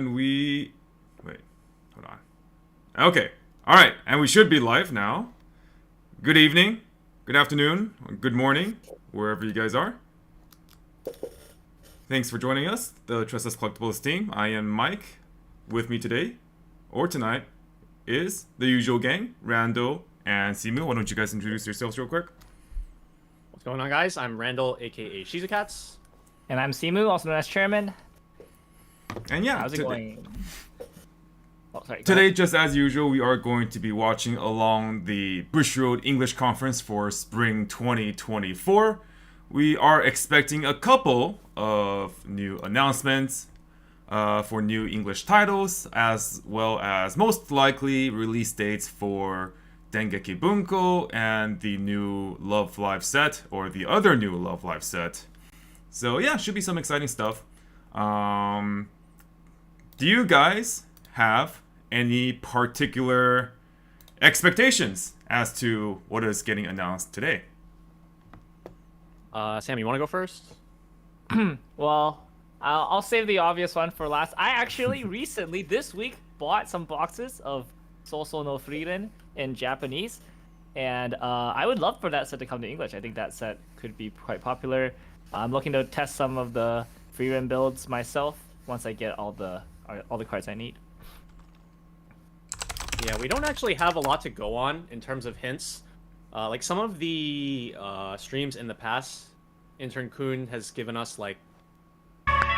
Wait, hold on. Okay, alright, and we should be live now. Good evening, good afternoon, or good morning, wherever you guys are. Thanks for joining us, the Tressa's Collectibles team. I am Mike. With me today, or tonight, is the usual gang, Randall and Simu. Why don't you guys introduce yourselves real quick? What's going on, guys? I'm Randall, aka Shizukats. And I'm Simu, also known as Chairman. And yeah, how's it going? Oh, sorry. Today, just as usual, we are going to be watching along the Bushiroad English Conference for Spring 2024. We are expecting a couple of new announcements for new English titles, as well as most likely release dates for Dengeki Bunko and the new Love Live set, or the other new Love Live set. So yeah, should be some exciting stuff. Do you guys have any particular expectations as to what is getting announced today? Sam, you want to go first? Well, I'll save the obvious one for last. I actually recently, this week, bought some boxes of Sousou no Frieren in Japanese. And I would love for that set to come to English. I think that set could be quite popular. I'm looking to test some of the Frieren builds myself once I get all the cards I need. Yeah, we don't actually have a lot to go on in terms of hints. Like some of the streams in the past, Intern Kun has given us like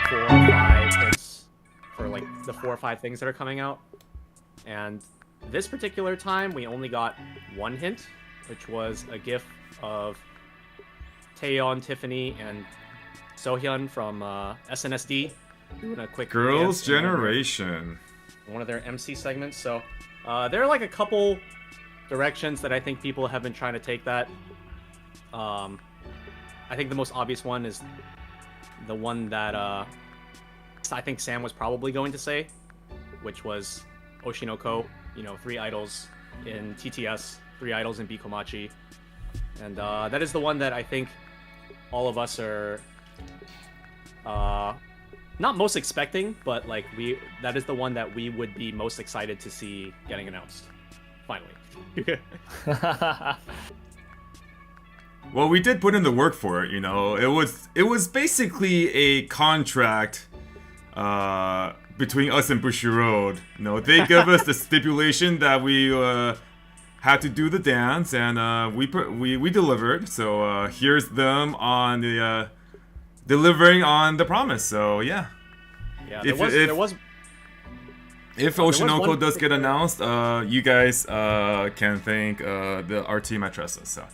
4 or 5 hints for like the 4 or 5 things that are coming out. And this particular time, we only got 1 hint, which was a gif of Taeyeon, Tiffany, and Sohyun from SNSD doing a quick Girls' Generation. One of their MC segments. So there are like a couple directions that I think people have been trying to take that. I think the most obvious one is the one that I think Sam was probably going to say, which was Oshinoko, 3 idols in TTS, 3 idols in Bikomachi. And that is the one that I think all of us are not most expecting, but like that is the one that we would be most excited to see getting announced. Finally. Well, we did put in the work for it, It was basically a contract between us and Bushiroad. They gave us the stipulation that we had to do the dance, and we delivered. So here's them on the delivering on the promise. So yeah. Yeah. If Oshinoko does get announced, you guys can thank our team at Tressa. So.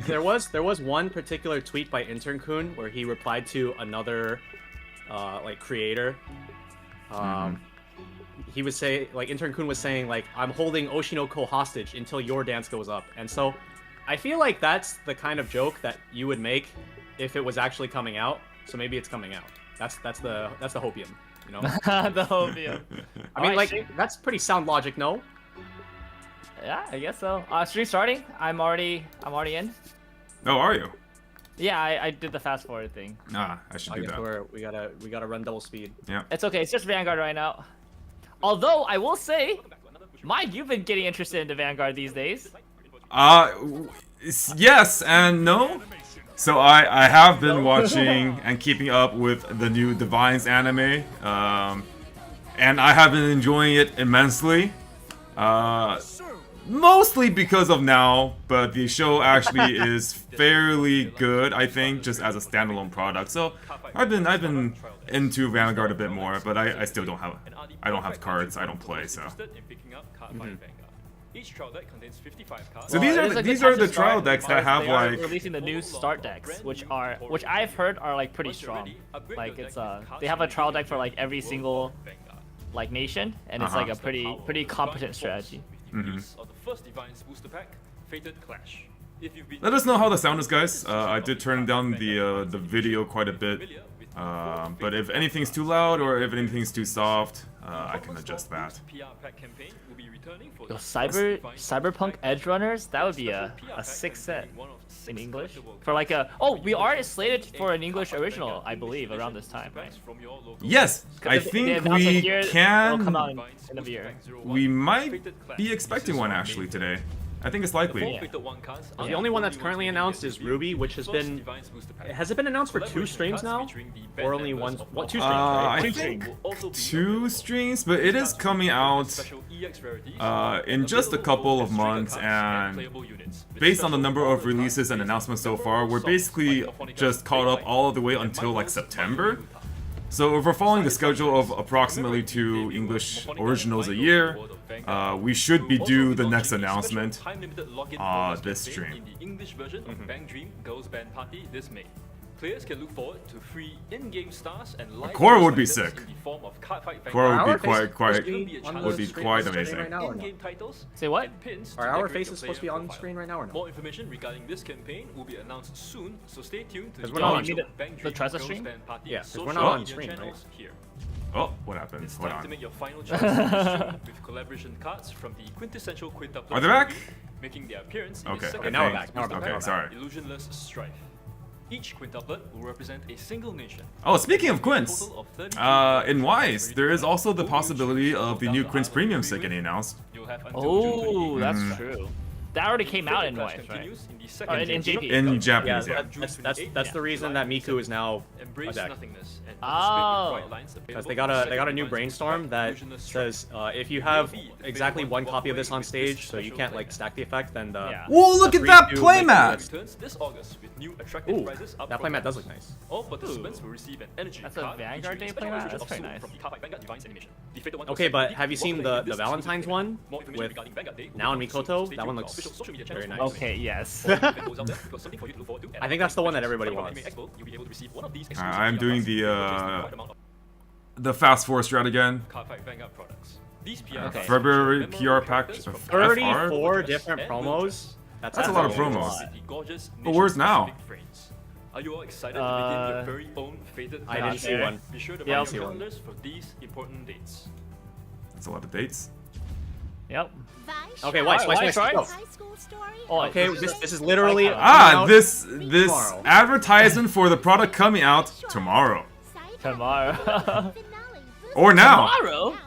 there was one particular tweet by Intern Kun where he replied to another creator. He would say, like, Intern Kun was saying, like, I'm holding Oshinoko hostage until your dance goes up. And so I feel like that's the kind of joke that you would make if it was actually coming out. So maybe it's coming out. That's the hopium, The hopium. I mean, like, that's pretty sound logic, no? Yeah, I guess so. Stream starting. I'm already in. Oh, are you? Yeah, I did the fast forward thing. I should do that. We gotta run double speed. Yeah. It's okay. It's just Vanguard right now. Although I will say, Mike, you've been getting interested into Vanguard these days. Yes and no. So I have been watching and keeping up with the new Divines anime, and I have been enjoying it immensely. Mostly because of now, but the show actually is fairly good, I think, just as a standalone product. So I've been into Vanguard a bit more, but I still don't have cards, I don't play, so. So these are the trial decks that have they are like releasing the new start decks, which I've heard are like pretty strong. Like it's they have a trial deck for like every single like nation, and it's like a pretty competent strategy. Let us know how the sound is, guys. I did turn down the video quite a bit But if anything's too loud or if anything's too soft, I can adjust that. Yo, Cyberpunk Edge Runners, that would be a sick set in English. For like a we are slated for an English original, I believe, around this time, right? Yes, I think we It'll can. come out in end of year. We might be expecting one actually today. I think it's likely. Yeah. The only one that's currently announced is Ruby, which has been... Has it been announced for 2 streams now? Or only one? What, 2 streams, right? I think 2 streams, but it is coming out in just a couple of months, and based on the number of releases and announcements so far, we're basically just caught up all the way until like September. So if we're following the schedule of approximately 2 English originals a year, we should be due the next announcement this stream. Players can look forward to free in-game stars and live Core would be sick. in the form of cardfight Core would be vanguard quite amazing. Right now or no? in-game titles Say what? and pins to Are our decorate faces your supposed to be player on the profile. screen right now or no? More information regarding this campaign will be announced soon, so stay tuned to 'Cause the we're not on official the Bang Dream Tressa Girls stream? Band Party Yeah, 'cause we're social not on media stream, right? channels here. Oh, what happened? It's Hold time to on. make your final choice in this stream with collaboration cards from the quintessential quintuplet Are they back? making their appearance in Okay, the second okay, now we're phase back, now we're with back, the okay, sorry. Illusionless Strife. Each quintuplet will represent a single nation. Oh, speaking of Quints, in Weiss, there is also the possibility of the new Quints Premium set getting announced. You'll have until Oh, June that's 28th. true. That already came out in Further Weiss, clash right? continues in the Oh, second in phase. JP. In Yeah, Japanese, yeah. that's the reason that Miku is now Embrace attacked. nothingness and Oh. Because they got a new brainstorm that says if you have exactly 1 copy of this on stage, so you can't like stack the effect, then the Yeah. Whoa, look the at that 3-2 playmat! returns this August with new attractive Ooh, prizes up that from playmat does the look nice. All participants will receive an energy That's a card Vanguard featuring Day special playmat? version That's of very Soul nice. from the Cardfight Vanguard Divines animation. The Fated One Okay, goes but to have you seen Walk away the this Valentine's exclusive one More information with regarding Vanguard Day will Now in be posted. Mikoto? Stay That tuned one to our looks official social media very channels. nice. Okay, yes. More event goes out there, we've got something for you to look forward to. And I think that's the one that after everybody Anime wants. Expo, you'll be able to receive one of these I'm exclusive doing PR the, cards, which is quite amount of The fast forward strat again. Cardfight Vanguard products. These PR Okay. cards February feature PR memorable pack characters from 34 Dress different and promos. Dress. That's a lot of promos. With the gorgeous But where's now? nation-specific frames. Are you all excited to begin your very own fated I didn't see there. one. Be sure to Yeah, mark I'll your see one. calendars for these important dates. That's a lot of dates. Yep. Okay, Weiss, Weiss, Weiss, Weiss. go. High school story. Oh, Okay, this is literally Ah, out this tomorrow. advertisement for the product coming out tomorrow. Tomorrow. Or now. Tomorrow?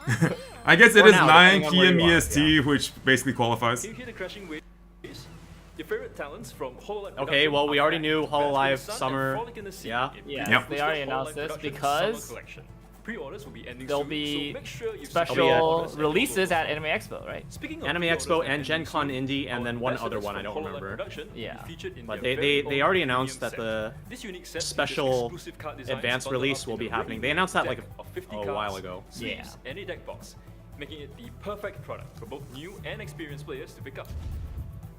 I guess it Or is now, 9 depending on where p.m. you are, EST, which basically qualifies. Can you hear the crashing waves? Your favorite talents from HoloLive Okay, production well, we are already back. knew Dance with HoloLive the sun and Summer. frolic in the sea Yeah. in Yeah, Yep. they already HoloLive announced this Productions because Summer Collection. Pre-orders will be ending there'll soon, be so make sure you special releases at Anime Expo, right? Speaking of Anime pre-orders Expo ending and Gen Con soon, Indie, and our then one ambassadors other one I from don't HoloLive remember. Production will be Yeah. featured in But their they very already own announced premium that the set. This unique set features special exclusive card designs advanced bundled release up will in be a happening. rare They announced that deck like of 50 a while cards, ago. sleeves, Yeah. and a deck box, making it the perfect product for both new and experienced players to pick up.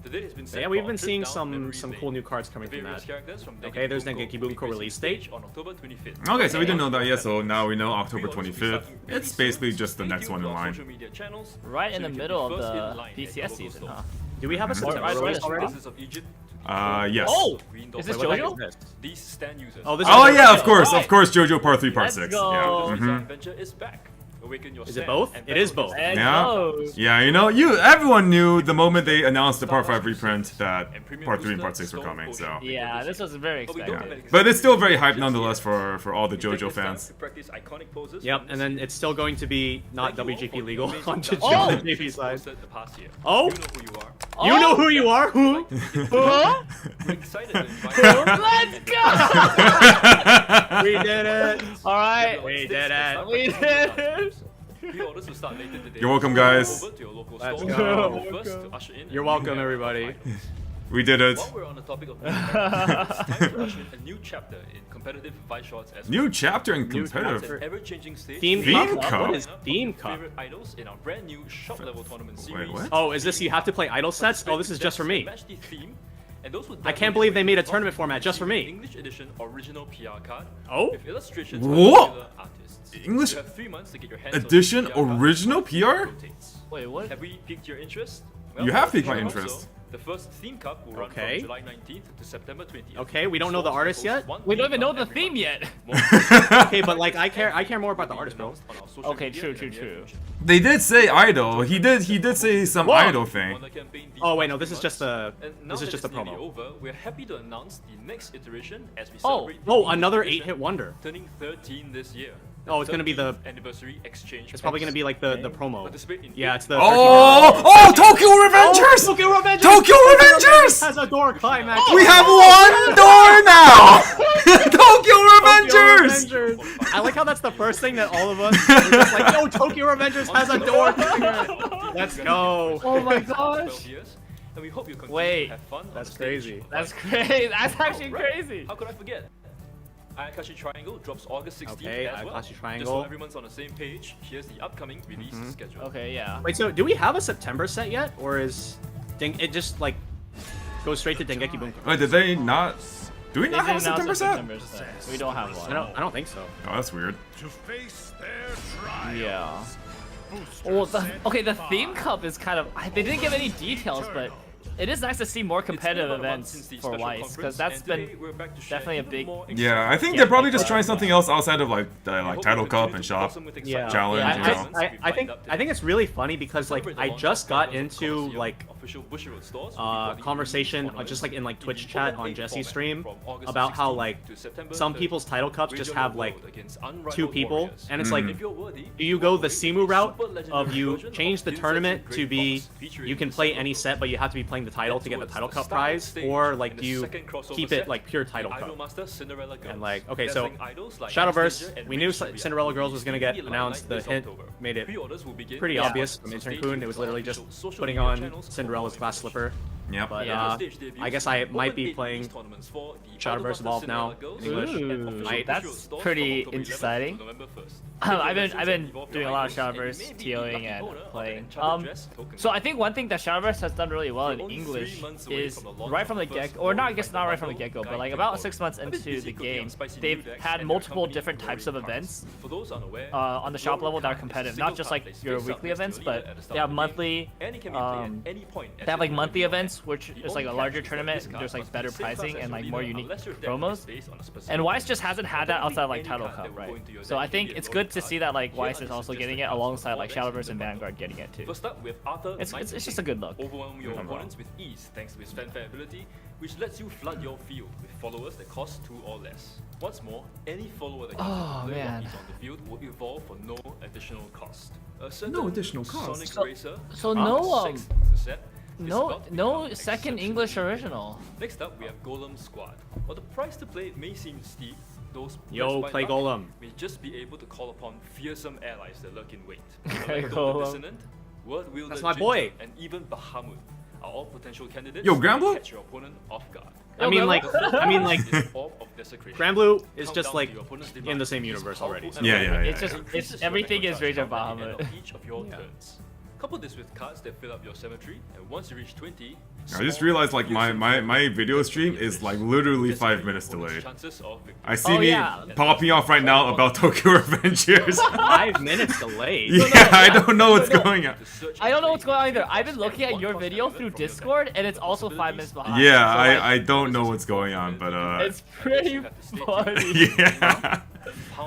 The date has been set Yeah, we've for been a trip seeing down some memory cool lane. new cards coming from Various that. characters from Okay, there's Dengeki Dengeki Bunko Bunko will be release facing date. stage on October 25th. Okay, so we didn't know that yet, so now we know October 25th. It's basically just the Stay next tuned one in to our line. social media channels Right so in the you can be middle of first in the line at BCS your local season, store. huh? Do we have a September right, release right. already? Princes of Egypt Yes. Oh! Green Is this Dolphin. Wait, what the heck JoJo? is this? These stand users. Oh, this Oh is yeah, JoJo. of course, Alright. JoJo Part 3, Part Let's 6. go. Yeah. This mhm. adventure is back. Awaken your Is it stand both? and It is battle both. against And Yeah. those. Yeah, everyone knew the moment they announced the Part 5 reprint that Part 3 and Part 6 were coming, so. Yeah, this was very But we don't expected. have But it's still very hyped just nonetheless yet. for all the We take JoJo this time fans. to practice iconic poses Yep, from and this then film. it's still going to be not Thank you all WGP for the legal amazing on dance the Oh! JP side. posted the past year. Oh! You know who you are. You know who you are? Who? Huh? We're excited to invite Let's go! We did it! Alright. We did it. We did it. Pre-orders will start later today. You're welcome, guys. Over to your local Let's store. go. First to usher in a You're new welcome, era of everybody. titles. We did it. While we're on the topic of new era, it's time to usher in a new chapter in competitive Weiss as New chapter in New It's competitive. an ever-changing stage. Theme Theme Cup? Cup? What is Theme Cup? Favorite idols in our brand new shop level tournament series. what? Oh, is this you have to play idol sets? Oh, this is just for me. Match the theme, and those I can't believe they made a tournament format just for me. English edition original PR card. Oh? With illustrations Whoa! by popular artists. English You have 3 months to get your hands on edition the PR card original before it PR? rotates. Wait, what? Have we piqued your interest? You have piqued my I hope interest. so. The first theme cup will run Okay. from July 19th to September 20th. Okay, we don't know the Schwarz will artist host yet? one We don't theme even know cup the every theme month. yet. More Okay, but like I care more about the artist, bro. announced on our social Okay, media true, in the true, near true. future. They did say idol. He did say some Whoa! idol On thing. the campaign these Oh wait, past no, few this is just months. a And now this is that just a it's nearly promo. over, we're happy to announce the next iteration as we Oh, celebrate the Oh, 8th another edition, 8-hit wonder. turning 13 this year. Oh, it's gonna be the. 13th anniversary exchange. It's probably gonna be like the promo. Participate in Yeah, it's the. Oh, Tokyo Revengers! Tokyo Revengers! Tokyo Revengers! has a door climax. We have one door now! Tokyo Revengers! I like how that's the first thing that all of us were just like, yo, Tokyo Revengers has a door. Let's go. Oh my 12 gosh. years, and we hope you continue Wait, to have fun on that's the stage. crazy. That's crazy. That's actually Right. crazy. How could I forget? Ayakashi Triangle drops August 16th Okay, as well. Ayakashi Just Triangle. so everyone's on the same page, here's the upcoming release schedule. Okay, yeah. Wait, so do we have a September set yet, or is it just like goes straight to Dengeki Bunko? Wait, did they not? Do we They not have a didn't announce September a set? September set. We don't have one. I don't think so. Oh, that's weird. To face their trials. Yeah. Boosters Well, sent okay, the by. theme cup is kind of. They didn't give any details, but it is nice to see more competitive It's been about a month since events the for special Weiss, conference, because that's and today been we're back to share definitely a even big. more Yeah, I think Yeah, they're probably like just that. trying something else outside of like We hope Title you Cup continue and to shop. blossom with Yeah. excitement. Challenge, Yeah, you know. I think it's really funny because like I just got into like conversation just like in like Twitch chat on Jesse's stream about how like some people's title cups just have like 2 people, and it's like, do you go the Simu route of you change the tournament to be you can play any set but you have to be playing the title to get the title cup prize, or like do you keep it like pure title cup? And like, okay, so Shadowverse, we knew Cinderella Girls was gonna get announced. The hint made it pretty Yeah. obvious from Intern Kun. It was literally just putting on Cinderella's glass slipper. Yep. But Yeah. I guess I might be playing Shadowverse Evolved now in English. Ooh, that's pretty exciting. I've been doing a lot of Shadowverse, TOing and playing. So I think one thing that Shadowverse has done really well in English is right from the get, or not, I guess not right from the get-go, but like about 6 months into the game, they've had multiple different types of events on the shop level that are competitive. Not just like your weekly events, but they have monthly. They have like monthly events, which is like a larger tournament. There's like better pricing and like more unique promos. And Weiss just hasn't had that outside of like Title Cup, right? So I think it's good to see that like Weiss is also getting it alongside like Shadowverse and Vanguard getting it too. First up, we have Arthur It's just a good look. Overwhelm your opponents with ease thanks to his fanfare ability, which lets you flood your field with followers that cost 2 or less. What's more, any follower that Oh, uses man. on the field will evolve for no additional cost. A certain No additional cost. Sonic So- Racer, so no, sixth booster set, is No, about to no become second exceptionally English popular. original. Next up, we have Golem Squad. While the price to play may seem steep, those Yo, blessed by play luck Golem. may just be able to call upon fearsome allies that lurk in wait. Okay, Like Golem Golem. Dissonant, Word Wielder That's my Ginger, boy. and even Bahamut are all potential candidates Yo, to Granblue? catch your opponent off guard. I mean like This orb of desecration. Granblue is Count just down like to your opponent's in the demise. same Use universe powerful already. So. Yeah, yeah, yeah. It's just it's everything is Rage of Bahamut. Each of your turns. Couple this with cards that fill up your cemetery, and once you reach 20, I just realized like my video stream is like literally 5 minutes delayed. I see Oh, me yeah. popping off right now about Tokyo Revengers. 5 minutes delayed. Yeah, I don't know what's going on. I don't know what's going on either. I've been looking at your video through Discord, and it's also 5 minutes behind. Yeah, So, like, I don't know what's going on, but It's pretty funny. yeah.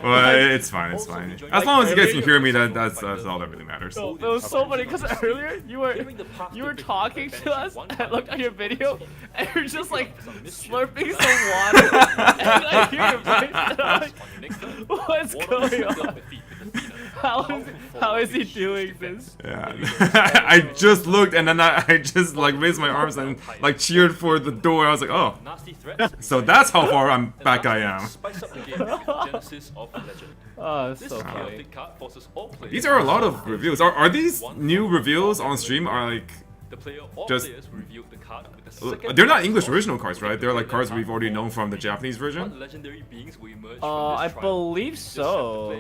Well, it's fine, it's fine. As long as you guys can hear me, that's all that really matters. No, it was so funny because earlier you were talking to us, and I looked at your video, and you're just like slurping some water, and I hear your voice, and I'm like, what's going on? How is he doing this? Yeah, I just looked and then I just like raised my arms and like cheered for the door. I was like, oh, so that's how far back I am. Oh, it's so funny. These are a lot of reviews. Are these new reviews on stream? Are like just they're not English original cards, right? They're like cards we've already known from the Japanese version. I believe so.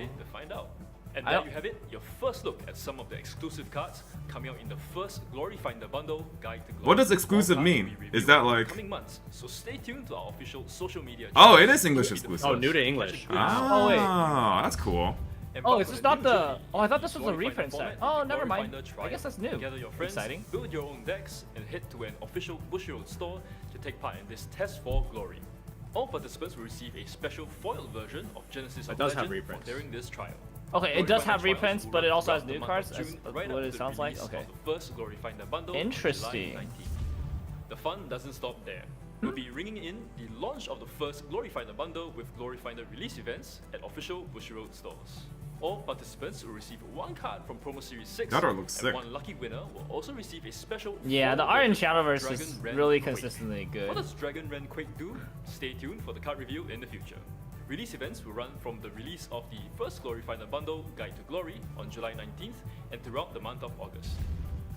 And there you have it, your first look at some of the exclusive cards coming out in the first Glory Finder Bundle Guide to Glory. What does exclusive All cards mean? will be Is revealed that in the like- coming months, so stay tuned to our official social media Oh, channels. it is English exclusive. Oh, new to English. Ah, that's cool. Oh, is this not the? Oh, I thought this was a reprint set. Oh, never mind. I guess that's new. Gather your friends, Exciting. build your own decks, and head to an official Bushiroad store to take part in this test for glory. All participants will receive a special foiled version of Genesis of does have Legend reprints. during this trial. Okay, it does have Glory Finder reprints, trials but will it also run has new throughout the cards. month of That's June, right what up it to sounds the like. release Okay. of the first Glory Finder bundle on July Interesting. 19th. The fun doesn't stop there. We'll be ringing in the launch of the first Glory Finder bundle with Glory Finder release events at official Bushiroad stores. All participants will receive one card from Promo Series 6, That art looks and sick. one lucky winner will also receive a special Yeah, the foil art in version of Shadowverse Dragon is Ren really Quake. consistently What good. does Dragon Ren Quake do? Stay tuned for the card review in the future. Release events will run from the release of the first Glory Finder bundle, Guide to Glory, on July 19th and throughout the month of August.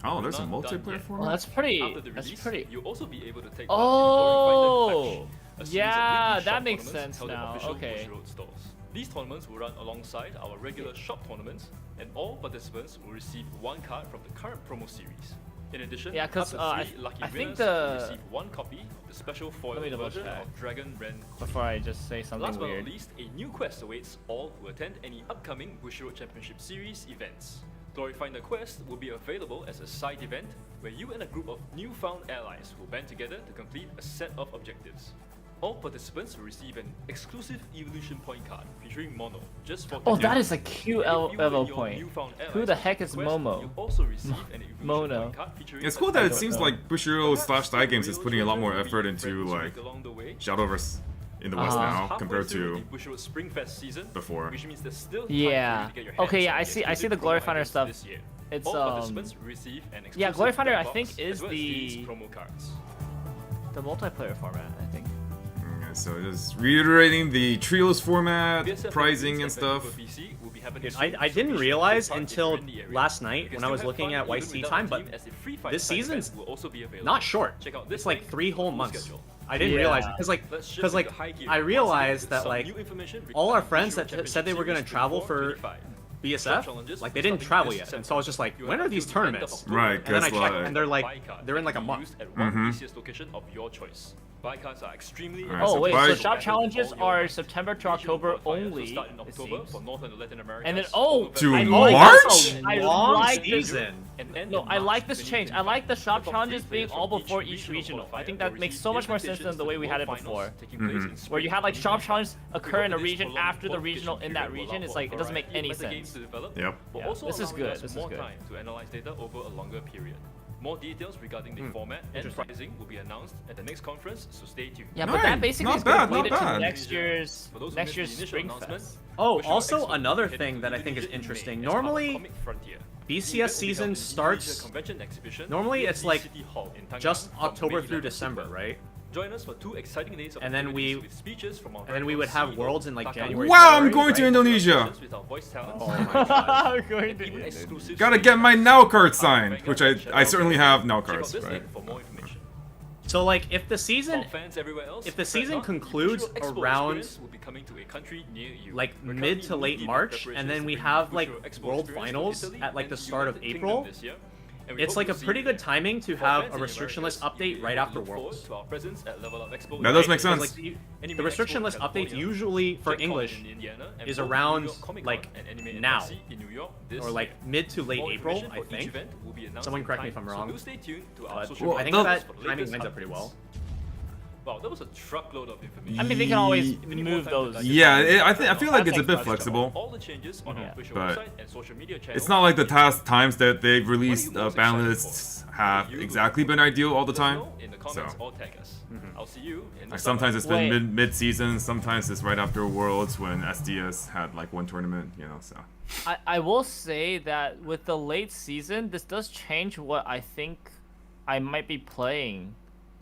Oh, there's a Not done multiplayer yet. format? Well, that's pretty. After the That's release, pretty. you'll also be able to take part in Glory Finder Clash, a series of yeah, weekly that shop makes tournaments sense held at now. official Okay. Bushiroad stores. These tournaments will run alongside our regular shop tournaments, and all participants will receive one card from the current promo series. In addition, Yeah, 'cause, up to 3 lucky I think winners will the- receive one copy of the special foil Let me double version check. of Dragon Ren. Before I just say something Last but not weird. least, a new quest awaits all who attend any upcoming Bushiroad Championship Series events. Glory Finder Quest will be available as a side event where you and a group of newfound allies will band together to complete a set of objectives. All participants will receive an exclusive evolution point card featuring Mono just for Oh, today. that is a cute And if you level and your point. newfound Who allies the on heck the is quest, Momo? you'll also receive an evolution Mono. point card featuring It's cool a that it don't seems know. like Bushiroad / Side Games is Real putting a lot more treasure effort will be into friends like make along the way. Shadowverse in the West Uh-huh. now Halfway compared through to the Bushiroad Spring Fest season, before. which means there's still time Yeah. for you to get your Okay, hands yeah, on I the see the exclusive Glory promo Finder items stuff. this year. It's, All participants receive an yeah, exclusive Glory Finder, black I think, box, is as well as these the- promo cards. The multiplayer format, I think. Okay, so just reiterating the trios format, BSF pricing release and Vancouver, stuff. BC will be happening Dude, soon, I so didn't be sure to realize take part if until you're in the area. last You night can when I still was have looking fun at even YC without time, a but team, as the free fight this side season's event will also be available. not short. Check out this It's like link 3 for whole full months. schedule. I didn't Yeah. realize Let's shift because like into high gear I once realized again that with some like new information all our regarding friends Bushiroad that said they were Championship gonna travel Series for 24-25. BSF, Challenges like they didn't starting travel this yet, and September. so I was just like, You when have are these until the end of tournaments? October Right, And then I guess checked, what? and they're like, buy card they're in that like a can be month. used at one Mhm. easiest location of your choice. Buy cards are extremely Alright, Oh so wait, price- so shop challenges All year are round. September to Regional October qualifiers will only. start in It October seems. for North and Latin America. And then oh, To I March? like That's this. a I long like this. season. No, I like this change. I like the shop challenges being all before each regional. I think that makes so much more sense than the way we had it before. Where you had like shop challenges occur in a region after the regional in that region. It's like it doesn't make any sense. Yep. Yeah, this is good, Us this is more good. time to analyze data over a longer period. More details regarding the format and pricing will be announced at the next conference, so stay tuned. Yeah, but Nice. that basically Not is going bad, to lead not it to bad. next year's For those who missed the initial Spring announcement, Fest. Oh, Bushiroad also Expo another will be thing that I heading think to is Indonesia in interesting. May as part of Normally, Comic Frontier. BCS season starts. Normally it's like just October through December, right? Join us for 2 exciting days of And then activities we- with speeches from our and then we very would own have CEO, Worlds in, like, Taka January, Wow, I'm February, going to right? Indonesia. with our voice talents, Oh my god. Going and even to exclusive Gotta get my now card signed, which I certainly have now Check out cards, this right? link for more information. So like if the season For fans everywhere else, if the fret season not, concludes Bushiroad Expo around, experience will be coming to a country near you. like We're mid currently to late knee-deep in March, and preparations then to we bring have like Bushiroad Expo World experience to Finals Italy at like and the start of United Kingdom April. this year, and we It's hope like to a see pretty you good there. timing to For have fans a in the restriction Americas, list update you right can after look forward Worlds. to our presence at Level Up Expo That does United make Because, sense. like, Anime the restriction Expo list in updates California, usually for Gen Con English in Indiana, and is both around, New York Comic Con like, and Anime now. NYC in New York this or like year. mid to late More April, information I for each think. event will be announced Someone in correct me time, if I'm so wrong. do stay tuned to our But social Well, I think the- that for the timing latest lines up pretty updates. well. Wow, that was a truckload of information. I mean, they can always Ye- move those. Yeah, I feel like That it's a takes bit much flexible. All the changes on our Yeah. official But website and social media channels. It's not like the past times that they've What are you released most ban excited lists for? have What are you exactly looking been ideal all the Let us time. know in the comments So. or tag us. I'll see you in the Like summer. sometimes it's Wait. been mid-season, sometimes it's right after Worlds when SDS had like one tournament, you know. So I will say that with the late season, this does change what I think I might be playing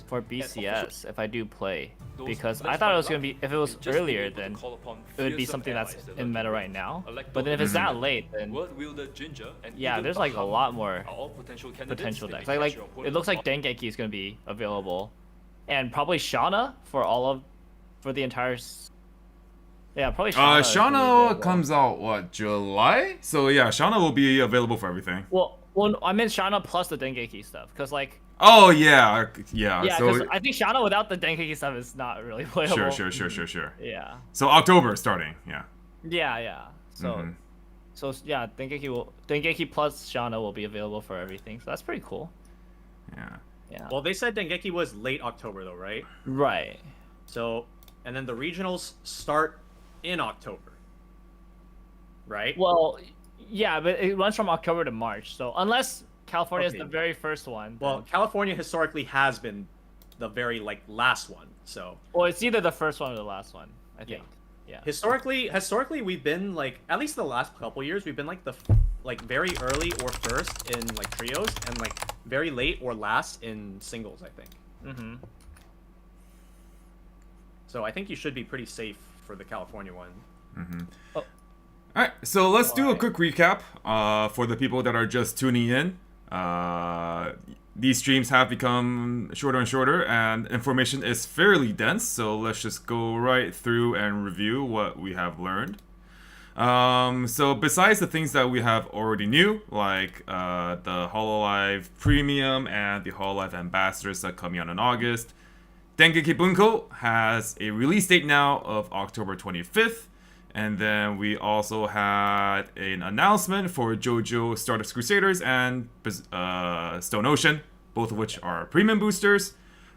for BCS if I do play. Those Because I less thought it by was gonna luck, be if it was you'll just be earlier, able to then call upon it would be fearsome something that's allies that in lurk meta around. right now. Electo But then if it's Ginger, that late, then Word Wielder Ginger, and yeah, even there's like a Bahamut lot more are all potential candidates potential that decks. may Like catch your it opponent looks like off- Dengeki is gonna be available, and probably Shauna for the entire. Yeah, probably Shauna. is gonna be Shauna available. comes out what, July? So yeah, Shauna will be available for everything. Well, I meant Shauna plus the Dengeki stuff, cause like. Oh yeah, yeah. Yeah, So because I think Shauna without the Dengeki stuff is not really playable. sure. Yeah. So October starting, yeah. Yeah. So Mhm. So yeah, Dengeki plus Shana will be available for everything. So that's pretty cool. Yeah. Yeah. Well, they said Dengeki was late October though, right? Right. So, and then the regionals start in October, right? Well, yeah, but it runs from October to March. So unless California is Okay. the very first one. Well, then- California historically has been the very last one. So well, it's either the first one or the last one. I think. Yeah. historically we've been like, at least the last couple years, we've been like very early or first in like trios, and like very late or last in singles, I think. Mm-hmm. So I think you should be pretty safe for the California one. Oh, Alright, so let's do a Alright. quick recap for the people that are just tuning in. These streams have become shorter and shorter, and information is fairly dense, so let's just go right through and review what we have learned. So besides the things that we have already knew, like the Hololive Premium and the Hololive Ambassadors that coming out in August, Dengeki Bunko has a release date now of October 25th. And then we also had an announcement for JoJo Stardust Crusaders and Stone Ocean, both of which are premium boosters.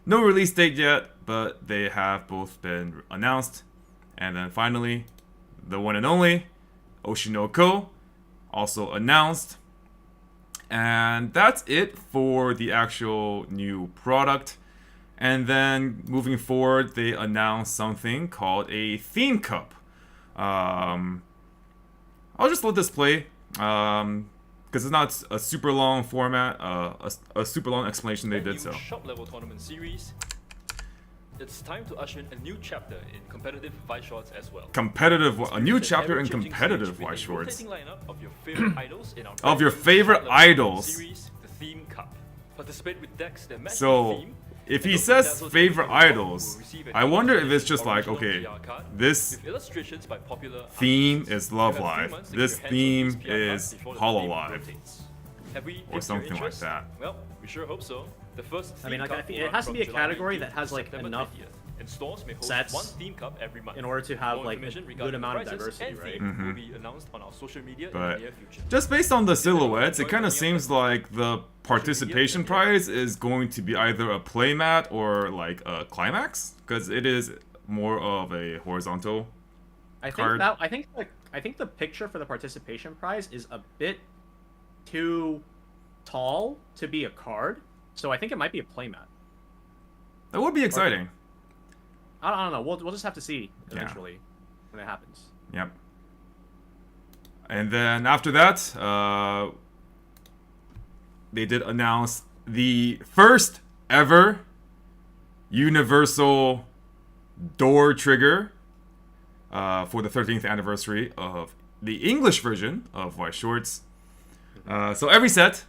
No release date yet, but they have both been announced. And then finally, the one and only, Oshinoko, also announced. And that's it for the actual new product. And then moving forward, they announced something called a theme cup. I'll just let this play because it's not a super long format, a super long explanation they A new did so. shop level tournament series. It's time to usher in a new chapter in competitive Weiss Schwarz as well. A new It's an chapter in ever-changing competitive stage with Weiss a Schwarz. rotating lineup of your favorite idols in our Of your brand new favorite shop level tournament idols. series, the Theme Cup. Participate with decks that match So, the theme. if and he those says dazzles favorite in the uniform idols, will receive an I wonder if it's exclusive just like, original okay, PR card this with illustrations by popular theme artists. is Love You have 3 Live, months to this get your hands on theme these PR cards is before the Hollow theme Live, rotates. Have we or piqued your something like interest? that. Well, we sure hope so. The first I mean, theme like, I cup think will it run has to from be a July category 19th that has to like September enough 20th. And stores may host sets one theme cup every month. in order to have More like a information good regarding amount of prices diversity, and right? theme will be announced on our social media in But the near future. just based on the silhouettes, it kind of seems like the participation prize is going to be either a playmat or like a climax, because it is more of a horizontal. I think card. I think the picture for the participation prize is a bit too tall to be a card, so I think it might be a playmat. That would be exciting. I don't know. We'll just have to see eventually when it happens. Yep. And then after that, they did announce the first ever universal door trigger for the 13th anniversary of the English version of Weiss Schwarz. So every set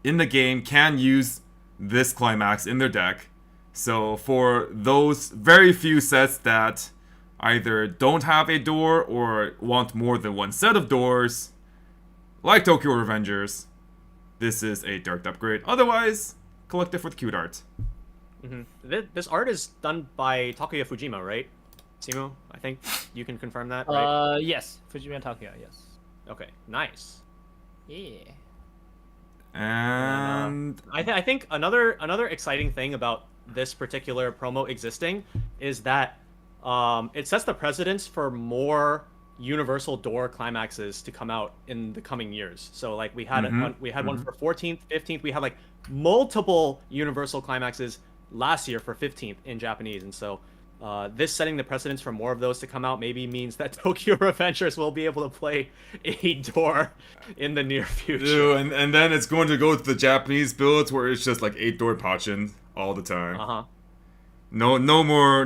in the game can use this climax in their deck. So for those very few sets that either don't have a door or want more than one set of doors, like Tokyo Revengers, this is a direct upgrade. Otherwise, collect it for the cute art. This art is done by Takuya Fujima, right? Simu, I think you can confirm that, right? Yes, Fujimi Takuya, yes. Okay, nice. Yeah. And I think another exciting thing about this particular promo existing is that it sets the precedence for more universal door climaxes to come out in the coming years. So like we had one for 14th, 15th. We had like multiple universal climaxes last year for 15th in Japanese, and so this setting the precedence for more of those to come out maybe means that Tokyo Revengers will be able to play a door in the near future. ew, and then it's going to go to the Japanese builds where it's just like 8-door Pachin all the time. Uh-huh. No more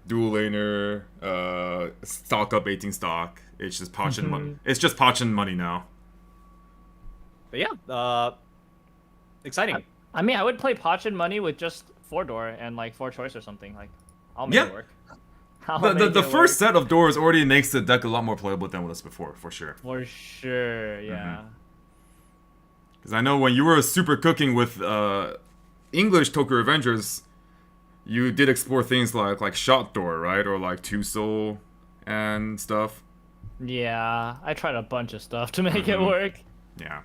dual laner, stock up 18 stock. It's just Pachin money. It's just Pachin money now. But yeah, exciting. I mean, I would play Pachin Money with just 4-door and like 4 choice or something. Like, I'll make Yeah. it work. I'll The make it first work. set of doors already makes the deck a lot more playable than it was before, for sure. For sure, yeah. Because I know when you were super cooking with English Tokyo Revengers, you did explore things like shot door, right, or like two soul and stuff. Yeah, I tried a bunch of stuff to make it work. Yeah.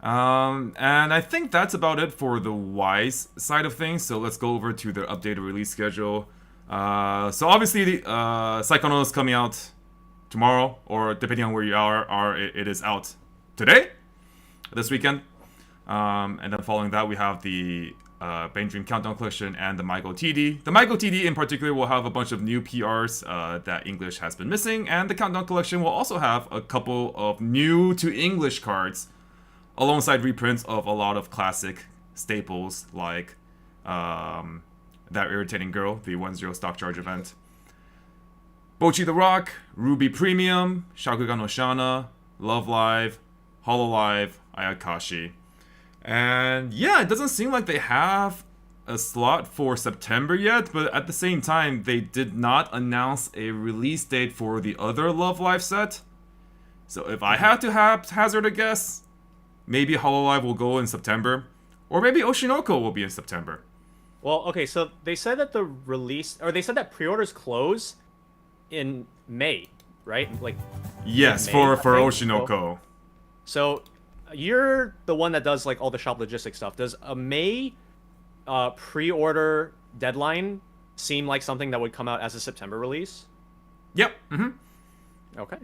And I think that's about it for the Weiss side of things. So let's go over to their updated release schedule. So obviously, the Psychono is coming out tomorrow, or depending on where you are it is out today, this weekend. And then following that, we have the Bane Dream Countdown Collection and the Michael TD. The Michael TD in particular will have a bunch of new PRs that English has been missing, and the Countdown Collection will also have a couple of new to English cards alongside reprints of a lot of classic staples like That Irritating Girl, the 1-0 stock charge event, Bochi the Rock, Ruby Premium, Shakugan no Shana, Love Live, Hololive, Ayakashi. And yeah, it doesn't seem like they have a slot for September yet, but at the same time, they did not announce a release date for the other Love Live set. So if I had to hazard a guess, maybe Hololive will go in September, or maybe Oshinoko will be in September. Well, okay, so they said that the release, or they said that pre-orders close in May, right? Like, yes, May, for I think. Oshinoko. So you're the one that does like all the shop logistics stuff. Does a May pre-order deadline seem like something that would come out as a September release? Yep. Okay.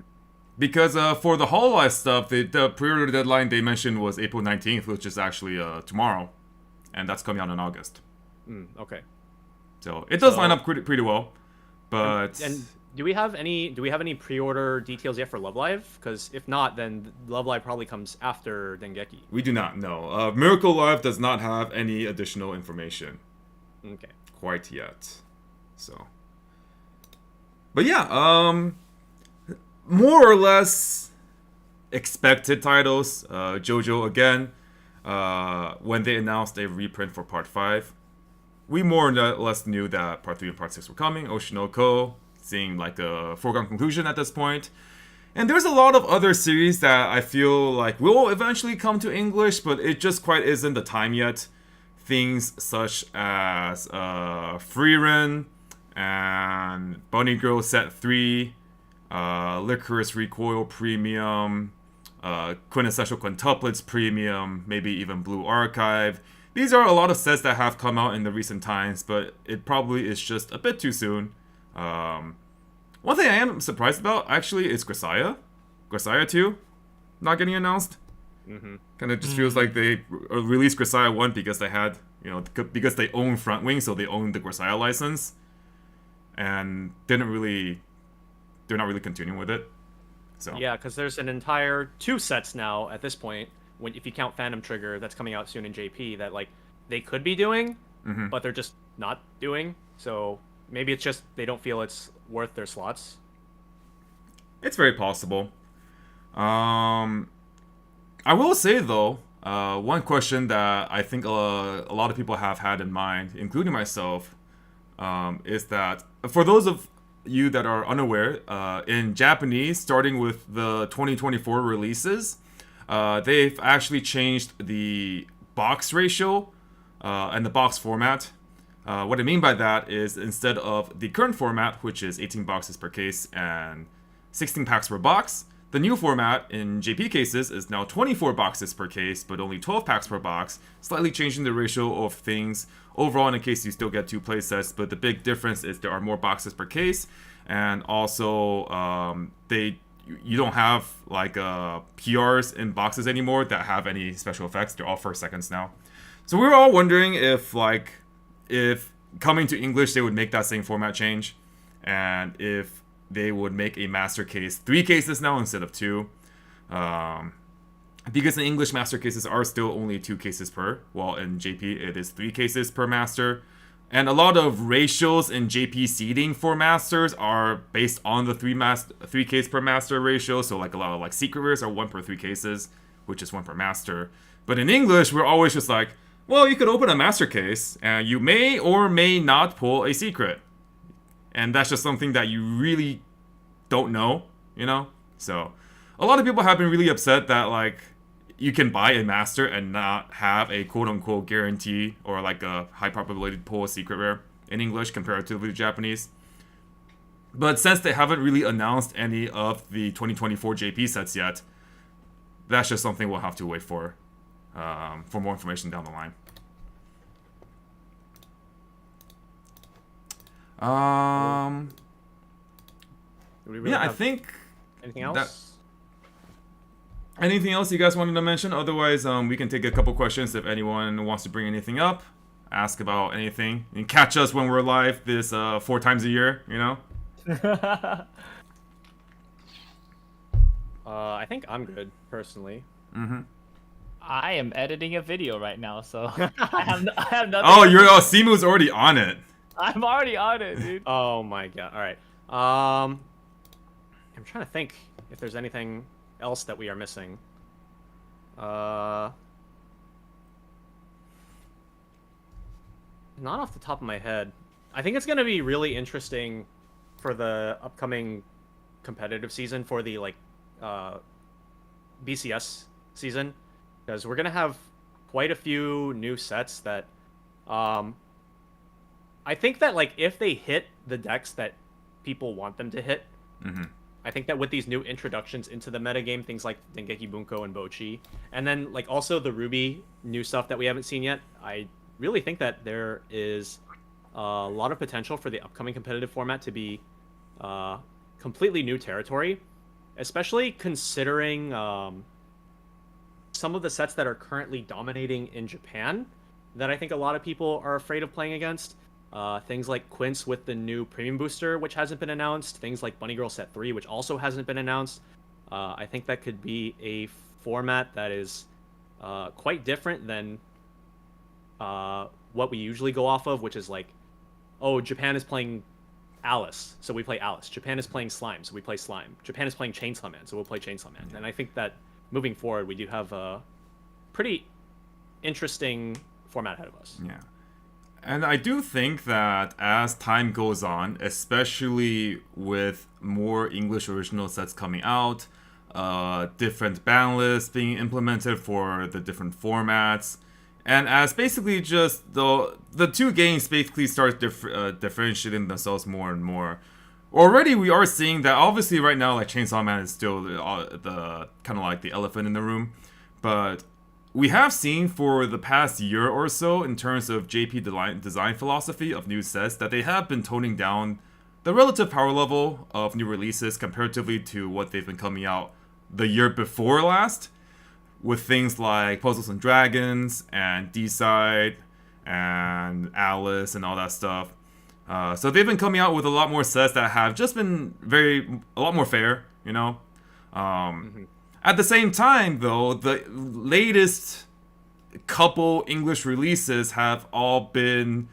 Because for the Hololive stuff, the pre-order deadline they mentioned was April 19th, which is actually tomorrow, and that's coming out in August. Okay. So it does line up pretty well, but And do we have any pre-order details yet for Love Live? Because if not, then Love Live probably comes after Dengeki. we do not know. Miracle Live does not have any additional information Okay. quite yet. So, but yeah, more or less expected titles. JoJo again. When they announced a reprint for Part 5, we more or less knew that Part 3 and Part 6 were coming. Oshinoko seemed like a foregone conclusion at this point. And there's a lot of other series that I feel like will eventually come to English, but it just quite isn't the time yet. Things such as Freerin and Bunny Girl Set 3, Licorice Recoil Premium, Quintessential Quintuplets Premium, maybe even Blue Archive. These are a lot of sets that have come out in the recent times, but it probably is just a bit too soon. One thing I am surprised about, actually, is Grisaya. Grisaya 2 not getting announced. Kind of just feels like they released Grisaya 1 because they had, because they own Front Wing, so they own the Grisaya license. And they're not really continuing with it. So Yeah, because there's an entire 2 sets now at this point. If you count Phantom Trigger, that's coming out soon in JP, that like they could be doing, but they're just not doing. So maybe it's just they don't feel it's worth their slots. it's very possible. I will say though, one question that I think a lot of people have had in mind, including myself, is that for those of you that are unaware, in Japanese, starting with the 2024 releases, they've actually changed the box ratio and the box format. What I mean by that is instead of the current format, which is 18 boxes per case and 16 packs per box, the new format in JP cases is now 24 boxes per case, but only 12 packs per box, slightly changing the ratio of things. Overall, in a case, you still get 2 playsets, but the big difference is there are more boxes per case, and also you don't have like PRs in boxes anymore that have any special effects. They're all first seconds now. So we were all wondering if coming to English they would make that same format change, and if they would make a master case 3 cases now instead of 2. Because in English, master cases are still only 2 cases per, while in JP it is 3 cases per master. And a lot of ratios in JP seeding for masters are based on the 3 case per master ratio. So like a lot of like secret rares are 1 per 3 cases, which is 1 per master. But in English, we're always just like, well, you could open a master case and you may or may not pull a secret. And that's just something that you really don't know, So a lot of people have been really upset that like you can buy a master and not have a quote-unquote guarantee or like a high probability to pull a secret rare in English comparatively to Japanese. But since they haven't really announced any of the 2024 JP sets yet, that's just something we'll have to wait for more information down the line. Do we really Yeah, I have think anything else? anything else you guys wanted to mention? Otherwise, we can take a couple questions if anyone wants to bring anything up, ask about anything, and catch us when we're live this 4 times a year, you know? I think I'm good personally. I am editing a video right now, so I have nothing. Oh, Simu's already on it. I'm already on it, dude. Oh my god. All right. I'm trying to think if there's anything else that we are missing. Not off the top of my head. I think it's going to be really interesting for the upcoming competitive season for the BCS season, because we're going to have quite a few new sets that I think that if they hit the decks that people want them to hit, I think that with these new introductions into the metagame, things like Dengeki Bunko and Bochi, and then also the Ruby new stuff that we haven't seen yet, I really think that there is a lot of potential for the upcoming competitive format to be completely new territory, especially considering some of the sets that are currently dominating in Japan that I think a lot of people are afraid of playing against. Things like Quince with the new premium booster, which hasn't been announced. Things like Bunny Girl Set 3, which also hasn't been announced. I think that could be a format that is quite different than what we usually go off of, which is oh, Japan is playing Alice, so we play Alice. Japan is playing Slime, so we play Slime. Japan is playing Chainsaw Man, so we'll play Chainsaw Man. And I think that moving forward, we do have a pretty interesting format ahead of us. Yeah. And I do think that as time goes on, especially with more English original sets coming out, different ban lists being implemented for the different formats, and as basically just the two games basically start differentiating themselves more and more. Already we are seeing that obviously right now Chainsaw Man is still the kind of the elephant in the room, but we have seen for the past year or so, in terms of JP design philosophy of new sets, that they have been toning down the relative power level of new releases comparatively to what they've been coming out the year before last, with things like Puzzles and Dragons and D-Side and Alice and all that stuff. So they've been coming out with a lot more sets that have just been a lot more fair, you know? At the same time, though, the latest couple English releases have all been,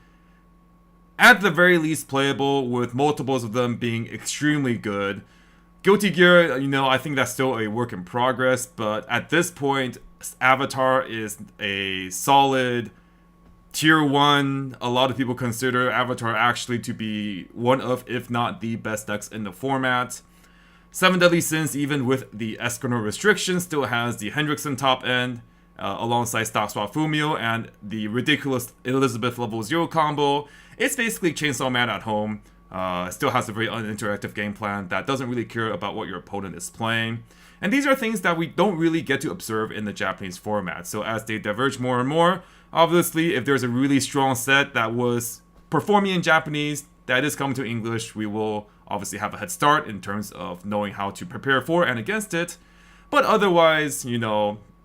at the very least, playable, with multiples of them being extremely good. Guilty Gear, I think that's still a work in progress, but at this point, Avatar is a solid Tier 1. A lot of people consider Avatar actually to be one of, if not the best decks in the format. Seven Deadly Sins, even with the Escanor restrictions, still has the Hendrickson top end, alongside Stop Swap Fumio and the ridiculous Elizabeth level 0 combo. It's basically Chainsaw Man at home. Still has a very uninteractive game plan that doesn't really care about what your opponent is playing. And these are things that we don't really get to observe in the Japanese format. So as they diverge more and more, obviously if there's a really strong set that was performing in Japanese that is coming to English, we will obviously have a head start in terms of knowing how to prepare for and against it. But otherwise,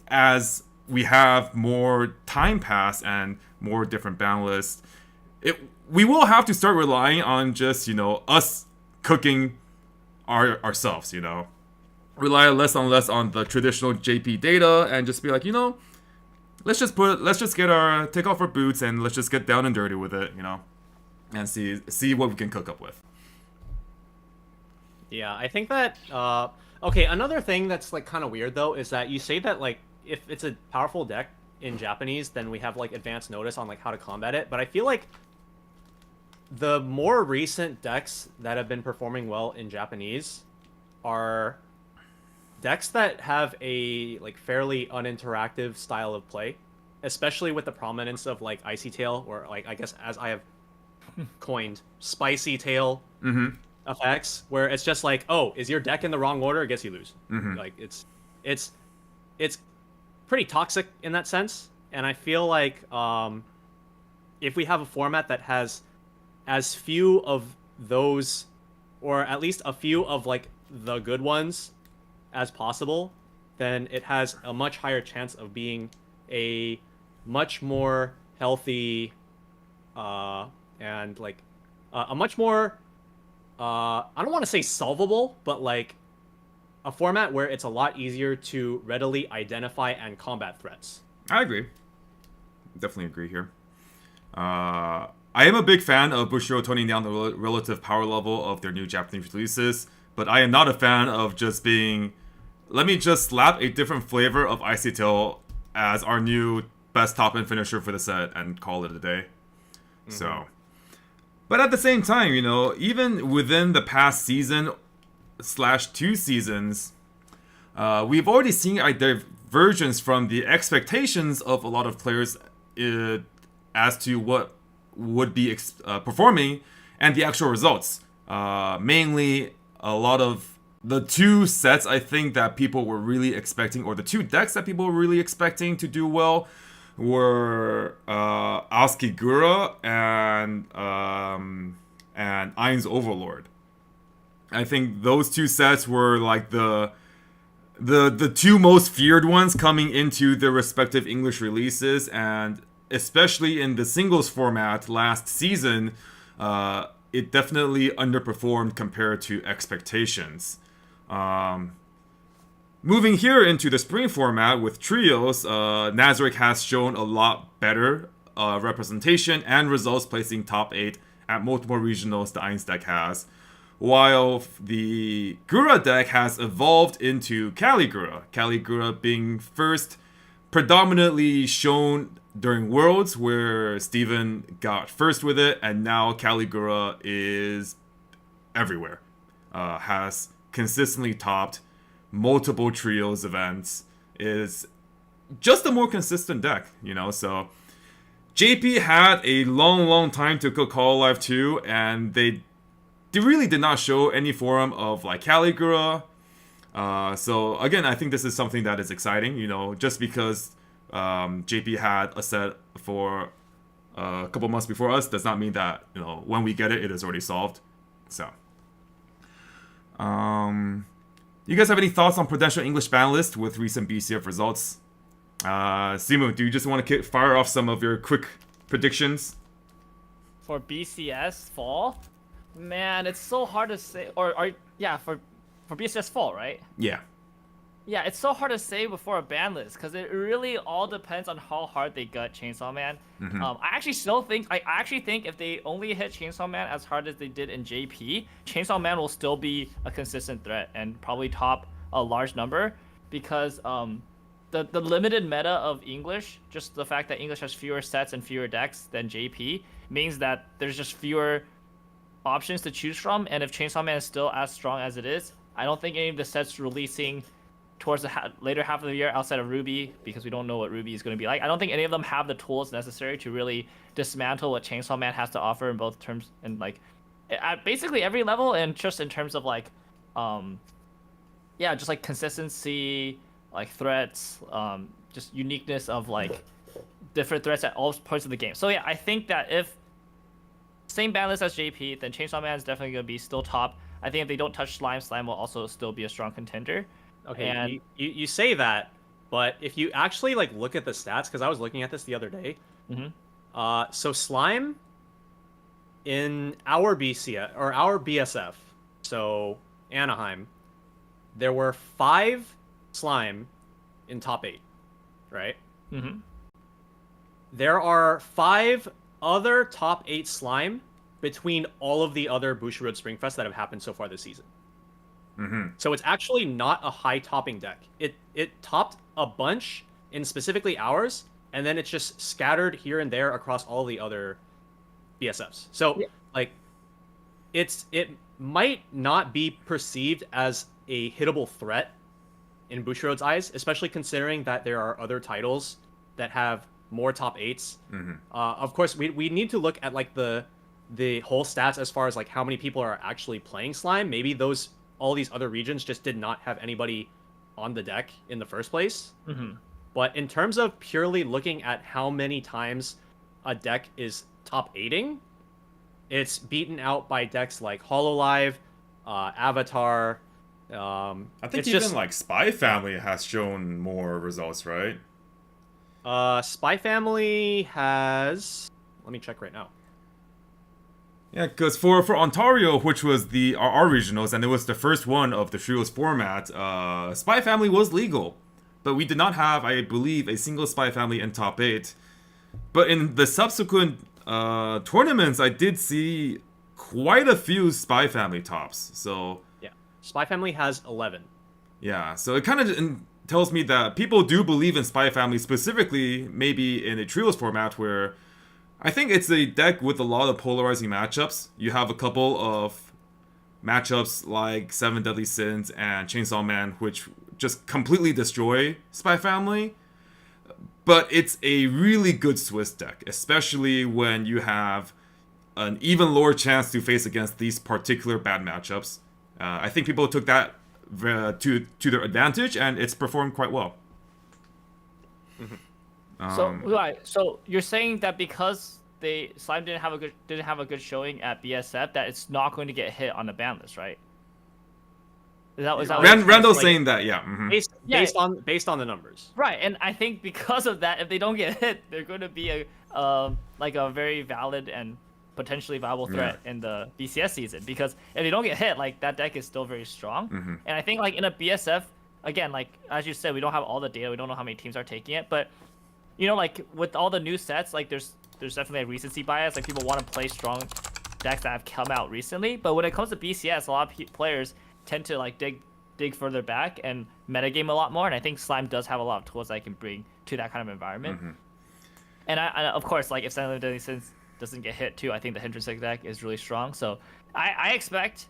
as we have more time pass and more different ban lists, we will have to start relying on just, us cooking ourselves, Rely less and less on the traditional JP data and just be like, let's just take off our boots and let's just get down and dirty with it, and see what we can cook up with. Yeah, I think that okay, another thing that's kind of weird though is that you say that if it's a powerful deck in Japanese, then we have advanced notice on how to combat it, but I feel like the more recent decks that have been performing well in Japanese are decks that have a fairly uninteractive style of play, especially with the prominence of Icy Tail, or I guess as I have coined, Spicy Tail. effects where it's just like, oh, is your deck in the wrong order? I guess you lose. Like it's pretty toxic in that sense, and I feel like if we have a format that has as few of those, or at least a few of like the good ones as possible, then it has a much higher chance of being a much more healthy and like a much more I don't want to say solvable, but like a format where it's a lot easier to readily identify and combat threats. I agree. Definitely agree here. I am a big fan of Bushiroad toning down the relative power level of their new Japanese releases, but I am not a fan of just being, let me just slap a different flavor of Icy Tail as our new best top-end finisher for the set and call it a day. So, but at the same time, you know, even within the past season / 2 seasons, we've already seen a divergence from the expectations of a lot of players as to what would be performing and the actual results. Mainly, a lot of the 2 sets I think that people were really expecting, or the 2 decks that people were really expecting to do well, were Askigura and Ain's Overlord. I think those 2 sets were like the 2 most feared ones coming into their respective English releases, and especially in the singles format last season, it definitely underperformed compared to expectations. Moving here into the spring format with trios, Nazarick has shown a lot better representation and results, placing top 8 at multiple regionals the Ainz deck has, while the Gura deck has evolved into Caligura. Caligura being first predominantly shown during Worlds, where Steven got first with it, and now Caligura is everywhere. Has consistently topped multiple trios events, is just a more consistent deck, you know. So JP had a long time to cook Hololive 2, and they really did not show any form of like Caligura. So again, I think this is something that is exciting, you know, just because JP had a set for a couple months before us does not mean that, you know, when we get it, it is already solved. So you guys have any thoughts on potential English ban list with recent BCF results? Simu, do you just want to fire off some of your quick predictions? For BCS fall, man, it's so hard to say. For BCS fall, right? Yeah. Yeah, it's so hard to say before a ban list because it really all depends on how hard they gut Chainsaw Man. I actually think if they only hit Chainsaw Man as hard as they did in JP, Chainsaw Man will still be a consistent threat and probably top a large number because the limited meta of English, just the fact that English has fewer sets and fewer decks than JP, means that there's just fewer options to choose from. And if Chainsaw Man is still as strong as it is, I don't think any of the sets releasing towards the later half of the year outside of Ruby, because we don't know what Ruby is going to be like, I don't think any of them have the tools necessary to really dismantle what Chainsaw Man has to offer in both terms and like at basically every level, and just in terms of like just like consistency, like threats, just uniqueness of like different threats at all points of the game. So yeah, I think that if same ban list as JP, then Chainsaw Man is definitely going to be still top. I think if they don't touch Slime, Slime will also still be a strong contender. Okay, and you say that, but if you actually like look at the stats, because I was looking at this the other day, so Slime in our BCF or our BSF, so Anaheim, there were 5 Slime in top 8, right? There are 5 other top 8 Slime between all of the other Bushiroad Springfest that have happened so far this season. So it's actually not a high topping deck. It topped a bunch in specifically ours, and then it's just scattered here and there across all the other BSFs. So like it might not be perceived as a hittable threat in Bushiroad's eyes, especially considering that there are other titles that have more top 8s. Of course, we need to look at like the the whole stats as far as like how many people are actually playing Slime, maybe all these other regions just did not have anybody on the deck in the first place. Mm-hmm. But in terms of purely looking at how many times a deck is top 8ing, it's beaten out by decks like Hololive, Avatar. I think it's even just, like Spy Family has shown more results, right? Spy Family has. Let me check right now. Yeah, because for Ontario, which was our regionals, and it was the first one of the trios format, Spy Family was legal. But we did not have, I believe, a single Spy Family in top 8. But in the subsequent tournaments, I did see quite a few Spy Family tops. So Yeah, Spy Family has 11. yeah, so it kind of tells me that people do believe in Spy Family, specifically maybe in a trios format where I think it's a deck with a lot of polarizing matchups. You have a couple of matchups like Seven Deadly Sins and Chainsaw Man, which just completely destroy Spy Family. But it's a really good Swiss deck, especially when you have an even lower chance to face against these particular bad matchups. I think people took that to their advantage, and it's performed quite well. So you're saying that because Slime didn't have a good showing at BSF, that it's not going to get hit on the ban list, right? Is that what Randall's like, saying that, yeah. Mm-hmm. Based on the numbers. Right, and I think because of that, if they don't get hit, they're going to be a very valid and potentially viable threat in the BCS season. Because if they don't get hit, like that deck is still very strong. Mm-hmm. And I think like in a BSF, again, like as you said, we don't have all the data, we don't know how many teams are taking it, but like with all the new sets, like there's definitely a recency bias. Like people want to play strong decks that have come out recently, but when it comes to BCS, a lot of players tend to like dig further back and metagame a lot more, and I think Slime does have a lot of tools that I can bring to that kind of environment. Mm-hmm. And I of course, like if Silent Deadly Sins doesn't get hit too, I think the Hindrance deck is really strong. So I expect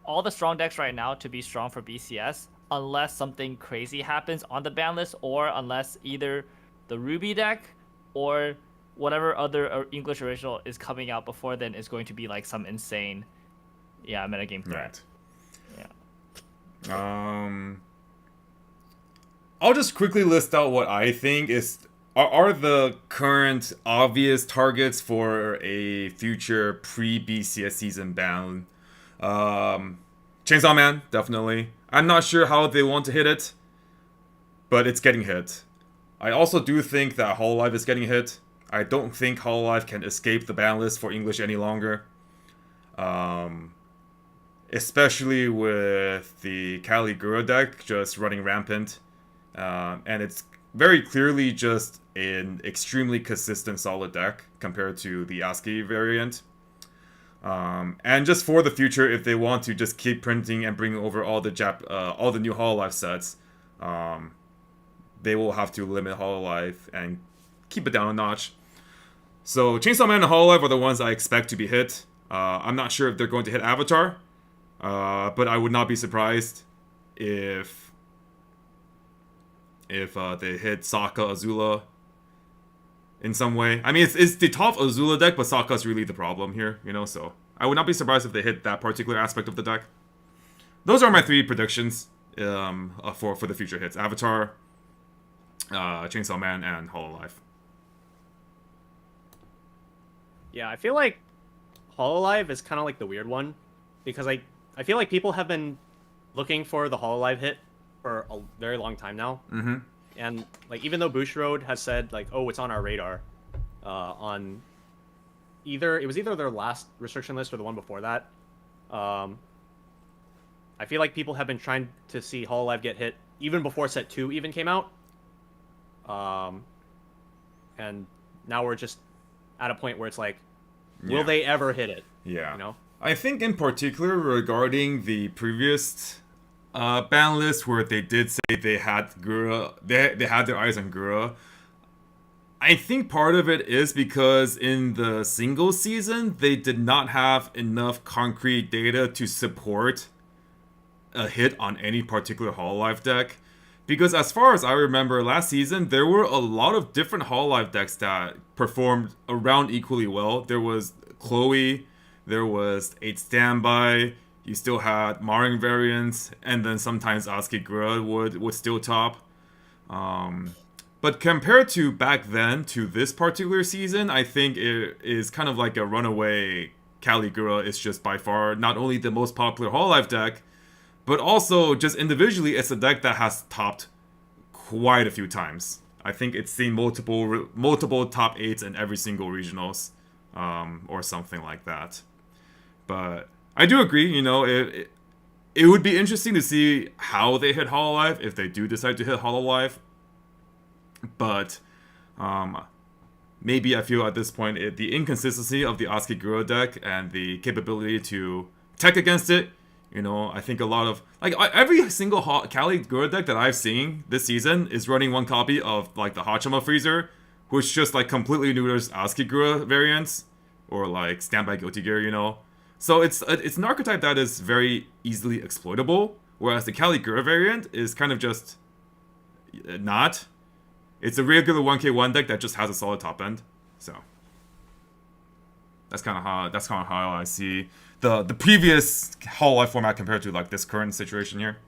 all the strong decks right now to be strong for BCS, unless something crazy happens on the ban list, or unless either the Ruby deck or whatever other English original is coming out before then is going to be like some insane metagame threat. Right. Yeah. I'll just quickly list out what I think are the current obvious targets for a future pre-BCS season ban. Chainsaw Man, definitely. I'm not sure how they want to hit it, but it's getting hit. I also do think that Hololive is getting hit. I don't think Hololive can escape the ban list for English any longer. Especially with the Caligura deck just running rampant. And it's very clearly just an extremely consistent solid deck compared to the ASCII variant. And just for the future, if they want to just keep printing and bringing over all the new Hololive sets, they will have to limit Hololive and keep it down a notch. So Chainsaw Man and Hololive are the ones I expect to be hit. I'm not sure if they're going to hit Avatar, but I would not be surprised if they hit Sokka Azula in some way. I mean, it's the top Azula deck, but Sokka's really the problem here, so I would not be surprised if they hit that particular aspect of the deck. Those are my 3 predictions for the future hits. Avatar, Chainsaw Man, and Hololive. Yeah, I feel like Hololive is kind of like the weird one, because I feel like people have been looking for the Hololive hit for a very long time now. Mm-hmm. And like, even though Bushiroad has said like, oh, it's on our radar, on it was either their last restriction list or the one before that. I feel like people have been trying to see Hololive get hit even before Set 2 even came out. And now we're just at a point where it's like, will they ever hit it? Yeah. I think in particular regarding the previous ban list where they did say they had Gura, they had their eyes on Gura. I think part of it is because in the single season they did not have enough concrete data to support a hit on any particular Hololive deck. Because as far as I remember, last season there were a lot of different Hololive decks that performed around equally well. There was Chloe, there was 8 standby, you still had Maring variants, and then sometimes ASCII Gura would still top. But compared to back then to this particular season, I think it is kind of like a runaway. Caligura is just by far not only the most popular Hololive deck, but also just individually, it's a deck that has topped quite a few times. I think it's seen multiple top 8s in every single regionals, or something like that. But I do agree, you know, it would be interesting to see how they hit Hololive if they do decide to hit Hololive. But maybe I feel at this point the inconsistency of the ASCII Gura deck and the capability to tech against it, you know, I think a lot of, like, every single Kali Gura deck that I've seen this season is running one copy of, like, the Hachama Freezer, which just, like, completely neuters ASCII Gura variants, or, like, Standby Guilty Gear, you know. So it's an archetype that is very easily exploitable, whereas the Kali Gura variant is kind of just not. It's a regular 1k1 deck that just has a solid top end. So that's kind of how I see the previous Hololive format compared to like this current situation here.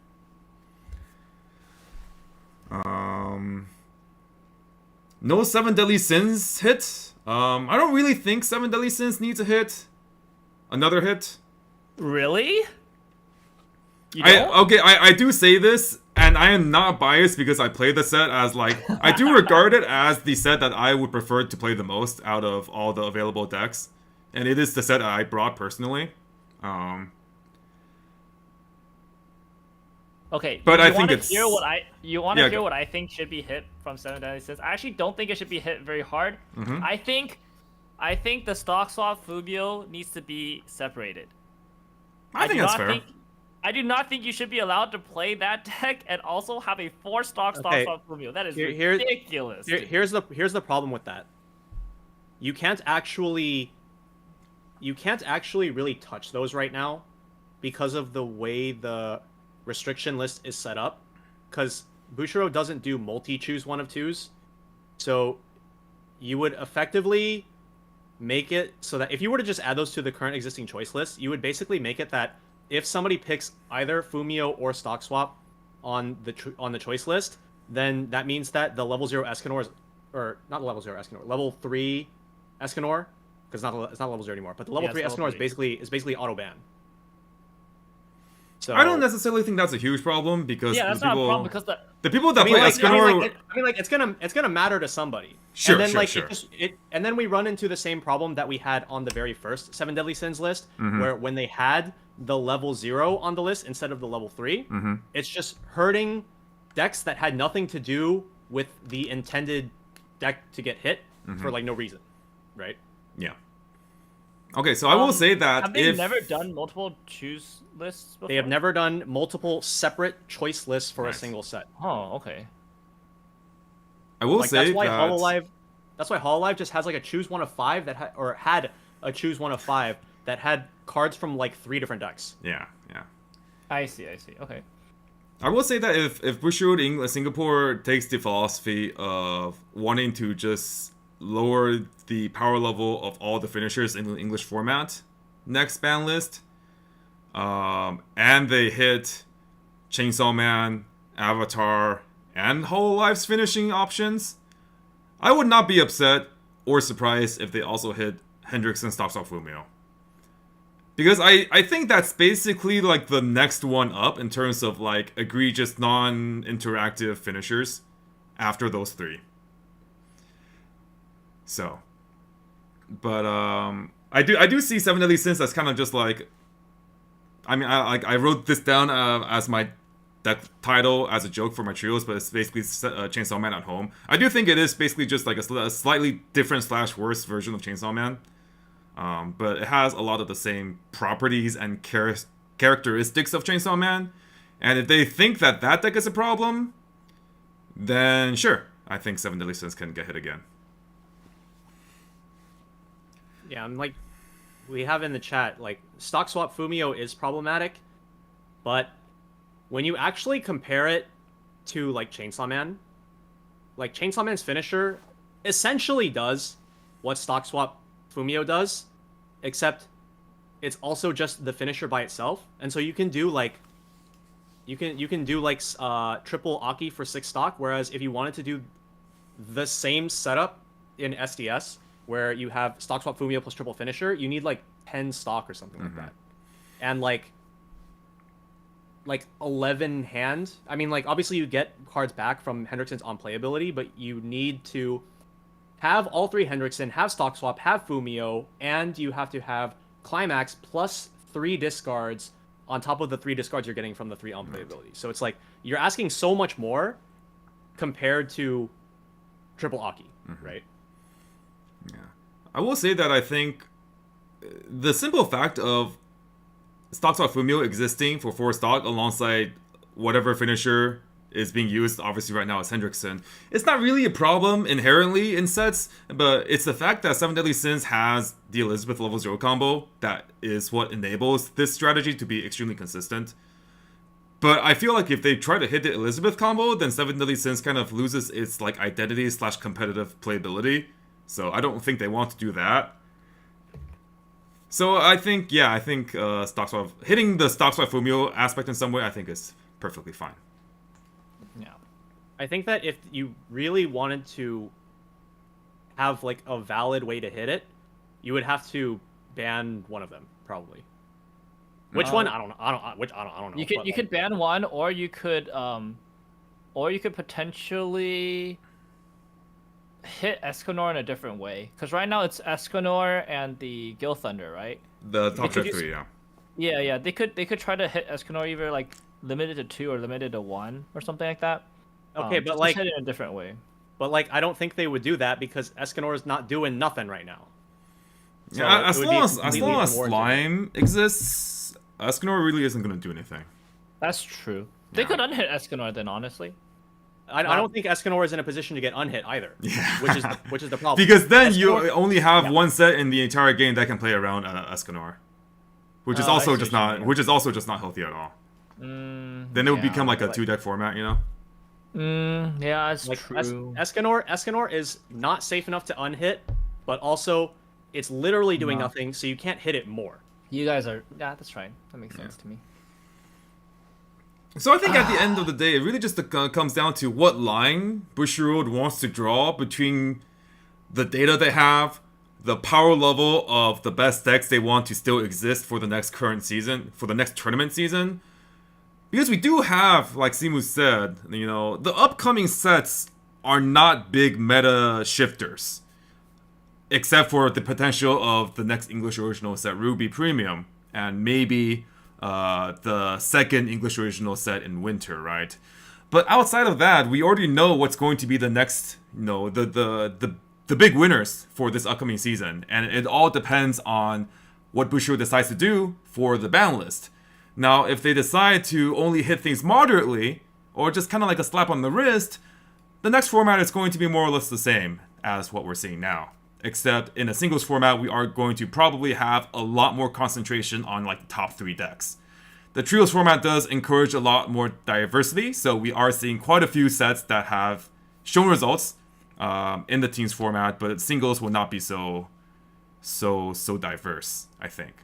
No 7 Deadly Sins hit. I don't really think 7 Deadly Sins needs a hit. Another hit. Really? You I do say this, and I am not biased because I play the set as, like, I do regard it as the set that I would prefer to play the most out of all the available decks. And it is the set I brought personally. Okay, but I think it's... hear what I think should be hit from 7 Deadly Sins? I actually don't think it should be hit very hard. Mm-hmm. I think the stock swap Fumio needs to be separated. I think that's fair. I do not think you should be allowed to play that deck and also have a 4-stock stock swap Fumio. That is ridiculous. Here's the problem with that. You can't actually really touch those right now because of the way the restriction list is set up. Because Bushiroad doesn't do multi-choose 1 of 2s. So you would effectively make it so that if you were to just add those to the current existing choice list, you would basically make it that if somebody picks either Fumio or stock swap on the choice list, then that means that the level 0 Escanor is, or not the level 0 Escanor, level 3 Escanor, because it's not level 0 anymore, but the level 3 Escanor is basically auto ban. So I don't necessarily think that's a huge problem because that's not a problem because the people that play Escanor, it's gonna matter to somebody. Sure, and then sure. And then we run into the same problem that we had on the very first 7 Deadly Sins list, where when they had the level 0 on the list instead of the level 3, it's just hurting decks that had nothing to do with the intended deck to get hit for like no reason, right? Yeah. Okay, so I will say that have they never done multiple choose lists before? They have never done multiple separate choice lists for a single set. Oh, okay. I will say that's why Hololive just has like a choose 1 of 5 that had a choose 1 of 5 that had cards from like 3 different decks. Yeah. I see. Okay. I will say that if Bushiroad Singapore takes the philosophy of wanting to just lower the power level of all the finishers in the English format next ban list, and they hit Chainsaw Man, Avatar, and Hololive's finishing options, I would not be upset or surprised if they also hit Hendrix and Stops Off Fumio. Because I think that's basically like the next one up in terms of like egregious non-interactive finishers after those 3. So, but I do see 7 Deadly Sins as kind of just like, I mean, I wrote this down as my deck title as a joke for my trios, but it's basically Chainsaw Man at home. I do think it is basically just like a slightly different / worse version of Chainsaw Man, but it has a lot of the same properties and characteristics of Chainsaw Man. And if they think that deck is a problem, then sure, I think 7 Deadly Sins can get hit again. Yeah, I'm like, we have in the chat, like, stock swap Fumio is problematic, but when you actually compare it to, like, Chainsaw Man, like, Chainsaw Man's finisher essentially does what stock swap Fumio does, except it's also just the finisher by itself, and so you can do like triple Aki for 6 stock, whereas if you wanted to do the same setup in SDS where you have stock swap Fumio plus triple finisher, you need like 10 stock or something like that, and like 11 hand. I mean, like, obviously you get cards back from Hendrickson's on playability, but you need to have all 3 Hendrickson, have stock swap, have Fumio, and you have to have climax plus 3 discards on top of the 3 discards you're getting from the 3 on playability. So it's like you're asking so much more compared to triple Aki, right? Yeah. I will say that I think the simple fact of stock swap Fumio existing for 4 stock alongside whatever finisher is being used, obviously right now is Hendrickson, it's not really a problem inherently in sets, but it's the fact that 7 Deadly Sins has the Elizabeth level 0 combo that is what enables this strategy to be extremely consistent. But I feel like if they try to hit the Elizabeth combo, then 7 Deadly Sins kind of loses its like identity / competitive playability. So I don't think they want to do that. So I think stock swap, hitting the stock swap Fumio aspect in some way, I think is perfectly fine. Yeah. I think that if you really wanted to have like a valid way to hit it, you would have to ban one of them, probably. Which one? I don't know. I don't know. You could ban one, or you could potentially hit Escanor in a different way. Because right now it's Escanor and the Gil Thunder, right? The top 3, yeah. Yeah. They could try to hit Escanor either like limited to 2 or limited to 1 or something like that. Okay, but just like hit it in a different way. But like I don't think they would do that because Escanor is not doing nothing right now. So Yeah, as long as unwarranted. Slime exists, Escanor really isn't going to do anything. That's true. They Yeah. could unhit Escanor then, honestly. I don't think Escanor is in a position to get unhit either. Yeah. Which is the problem. Because then you Escanor- only have Yeah. one set in the entire game that can play around Escanor, which is Oh, I also see just what you not mean. which is also just not healthy at all. Then it would become like a 2-deck format, you know? Yeah, that's like true. Escanor is not safe enough to unhit, but also it's literally doing No. nothing, so you can't hit it more. You guys are... Yeah, that's right. That makes sense to me. So I think at the end of the day, it really just comes down to what line Bushiroad wants to draw between the data they have, the power level of the best decks they want to still exist for the next current season, for the next tournament season. Because we do have, like Simu said, you know, the upcoming sets are not big meta shifters. Except for the potential of the next English original set, Ruby Premium, and maybe the second English original set in winter, right? But outside of that, we already know what's going to be the next, you know, the big winners for this upcoming season, and it all depends on what Bushiroad decides to do for the ban list. Now, if they decide to only hit things moderately, or just kind of like a slap on the wrist, the next format is going to be more or less the same as what we're seeing now. Except in a singles format, we are going to probably have a lot more concentration on like the top 3 decks. The trios format does encourage a lot more diversity, so we are seeing quite a few sets that have shown results in the teams format, but singles will not be so diverse, I think.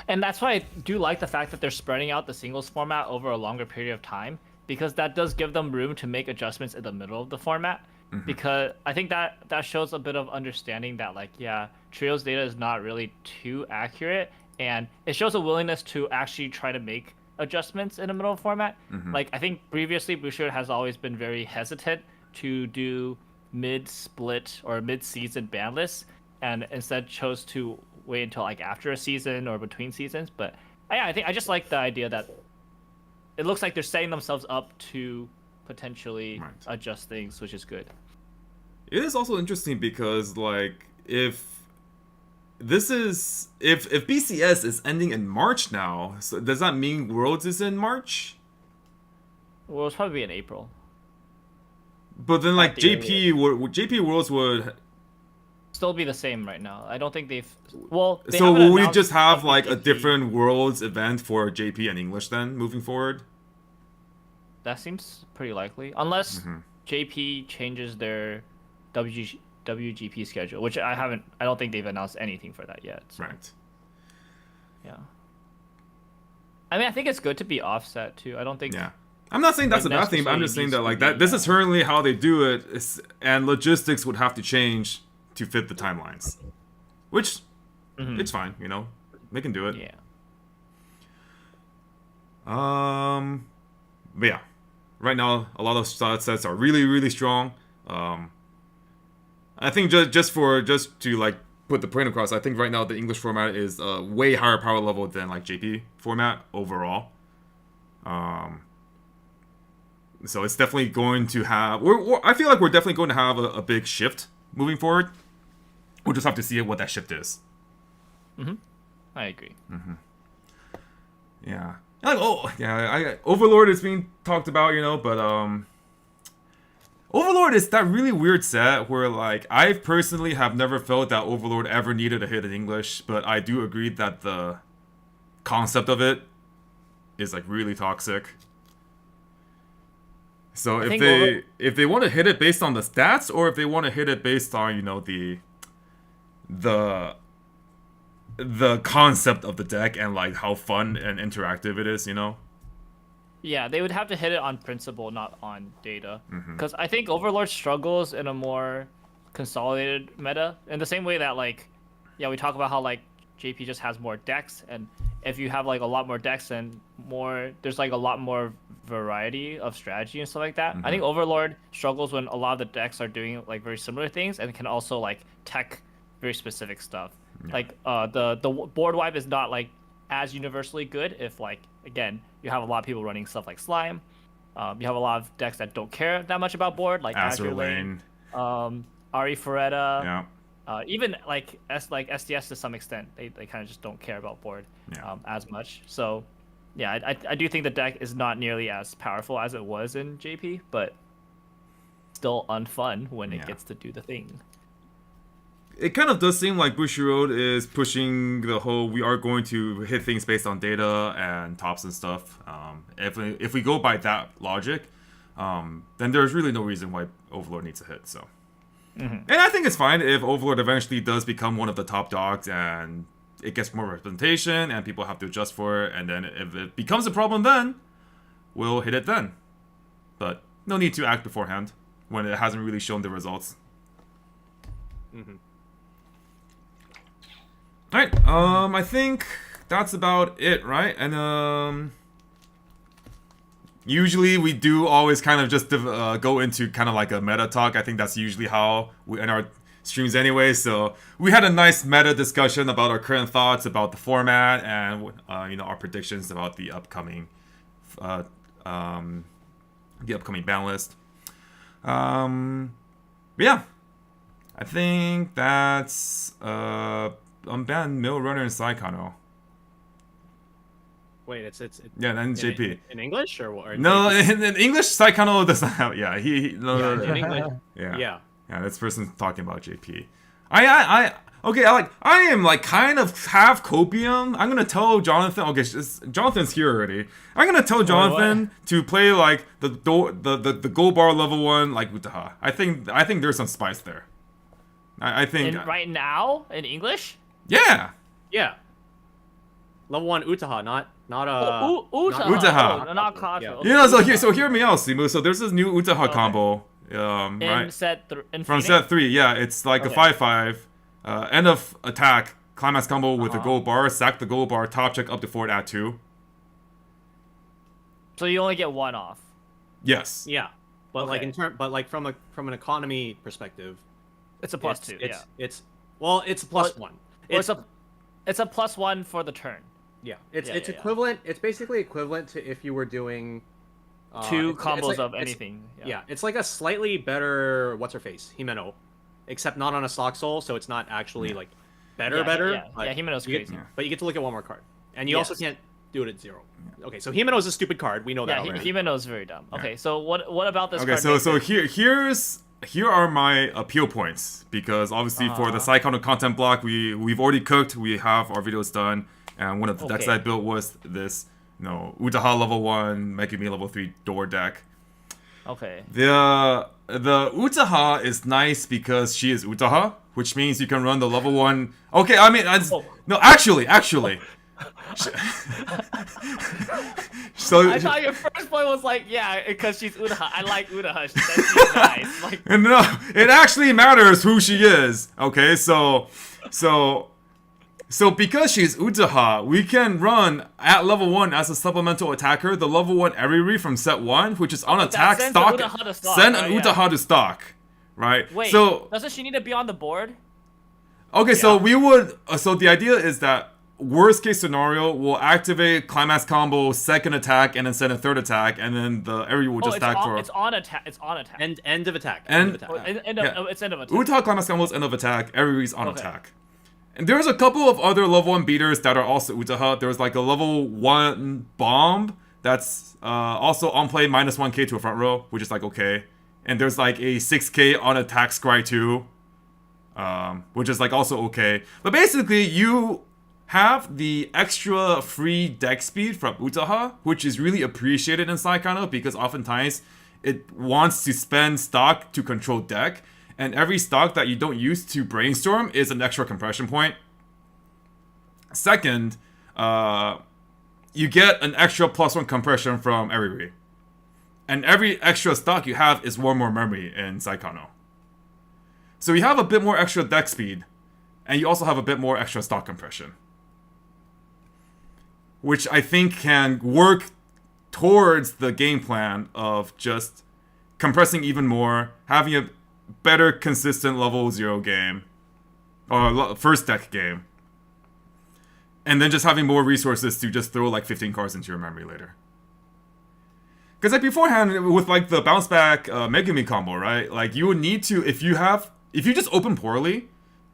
And that's why I do like the fact that they're spreading out the singles format over a longer period of time, because that does give them room to make adjustments in the middle of the format. Because I think that shows a bit of understanding that, like, yeah, trios data is not really too accurate, and it shows a willingness to actually try to make adjustments in the middle of format. Like, I think previously Bushiroad has always been very hesitant to do mid-split or mid-season ban lists, and instead chose to wait until like after a season or between seasons. But yeah, I just like the idea that it looks like they're setting themselves up to potentially adjust things, which is good. It is also interesting because, like, if BCS is ending in March now, so does that mean Worlds is in March? Well, it's probably in April. But then, like, the JP Worlds would. Still be the same right now. I don't think they've. Well, they So haven't will we announced just have the like a JP. different Worlds event for JP and English then, moving forward? That seems pretty likely, unless JP changes their WGP schedule, which I don't think they've announced anything for that yet. So. Right. Yeah. I mean, I think it's good to be offset too. I don't think. Yeah. I'm not saying that's Like, a bad thing, but I'm just saying that like that this is currently how they do it, and logistics would have to change to fit the timelines, which it's fine, you know, they can do it. Yeah. But yeah, right now a lot of sets are really really strong. I think just to like put the point across, I think right now the English format is a way higher power level than like JP format overall. So it's definitely going to have. I feel like we're definitely going to have a big shift moving forward. We'll just have to see what that shift is. I agree. Yeah. Overlord is being talked about, you know, but Overlord is that really weird set where like I personally have never felt that Overlord ever needed a hit in English, but I do agree that the concept of it is like really toxic. So if they want to hit it based on the stats, or if they want to hit it based on, you know, the concept of the deck and like how fun and interactive it is, you know. Yeah, they would have to hit it on principle, not on data. Because I think Overlord struggles in a more consolidated meta, in the same way that like, yeah, we talk about how like JP just has more decks, and if you have like a lot more decks and there's like a lot more variety of strategy and stuff like that. I think Overlord struggles when a lot of the decks are doing like very similar things and can also like tech very specific stuff. Like the board wipe is not like as universally good if like, again, you have a lot of people running stuff like Slime. You have a lot of decks that don't care that much about board, like Azure Lane, Ari Ferretta, even like SDS to some extent. They kind of just don't care about board as much. So yeah, I do think the deck is not nearly as powerful as it was in JP, but still unfun when it gets to do the thing. It kind of does seem like Bushiroad is pushing the whole we are going to hit things based on data and tops and stuff. If we go by that logic, then there's really no reason why Overlord needs a hit. So, and I think it's fine if Overlord eventually does become one of the top dogs and it gets more representation and people have to adjust for it. And then if it becomes a problem, then we'll hit it then. But no need to act beforehand when it hasn't really shown the results. Alright, I think that's about it, right? And usually we do always kind of just go into kind of like a meta talk. I think that's usually how we end our streams anyway. So we had a nice meta discussion about our current thoughts about the format and you know, our predictions about the upcoming ban list. But yeah, I think that's unbanned Mill Runner and Saikano. Wait, it's yeah, then JP in English or no in English Saikano does not have no, in English yeah this person's talking about JP. I am like kind of half copium. I'm gonna tell Jonathan. Okay, Jonathan's here already. I'm gonna tell Jonathan to play like the Go Bar level 1 like Utaha. I think there's some spice there. I think right now in English. Yeah. Level 1 Utaha, not Utaha. Utaha. Oh, not Contra. Yeah. Okay. You know, so hear me out, Simu. So there's this new Utaha combo. Right? From set 3, yeah, it's like a 5/5, end of attack, climax combo with a gold bar, sack the gold bar, top check up to 4 at 2. So you only get one off. Yes. Yeah, but like from an economy perspective, it's a +2. It's a +1. It's a +1 for the turn. Yeah, it's equivalent. It's basically equivalent to if you were doing two combos of anything. Yeah, it's like a slightly better what's her face Himeno, except not on a stock soul, so it's not actually like better. Yeah, Himeno's crazy. But you get to look at one more card, and you also can't do it at 0. Okay, so Himeno is a stupid card. We know that. Yeah, Himeno's very dumb. Okay, so what about this? Okay, card so here are my appeal points, because obviously for the Saikano content block we've already cooked. We have our videos done, and one of the decks I built was this, you know, Utaha level 1, Megumi level 3 door deck. Okay. The Utaha is nice because she is Utaha, which means you can run the level 1. Okay, I mean no, actually, So I thought your first point was like, yeah, because she's Utaha. I like Utaha. She's nice. Like, and no, it actually matters who she is. Okay, so because she's Utaha, we can run at level 1 as a supplemental attacker the level 1 Eriri from set 1, which is on attack sends stock. an Utaha to stock, Send right? an Utaha to stock, right? wait, so doesn't she need to be on the board? okay, so Yeah. we would. So the idea is that worst case scenario, we'll activate climax combo, second attack, and then send a third attack, and then the area will just stack for. It's on attack. It's on attack. End of attack. And- End of Oh, attack. it's end of attack. Utaha climax combo is end of attack. Eriri's on Okay. attack. And there's a couple of other level 1 beaters that are also Utaha. There's like a level 1 bomb that's also on play minus 1k to a front row, which is like okay. And there's like a 6k on attack scry too, which is like also okay. But basically, you have the extra free deck speed from Utaha, which is really appreciated in Saikano because oftentimes it wants to spend stock to control deck. And every stock that you don't use to brainstorm is an extra compression point. Second, you get an extra +1 compression from Eriri. And every extra stock you have is one more memory in Saikano. So you have a bit more extra deck speed, and you also have a bit more extra stock compression. Which I think can work towards the game plan of just compressing even more, having a better consistent level 0 game or first deck game, and then just having more resources to just throw like 15 cards into your memory later. Because like beforehand with like the bounce back Megumi combo, right, like you would need to, if you just open poorly,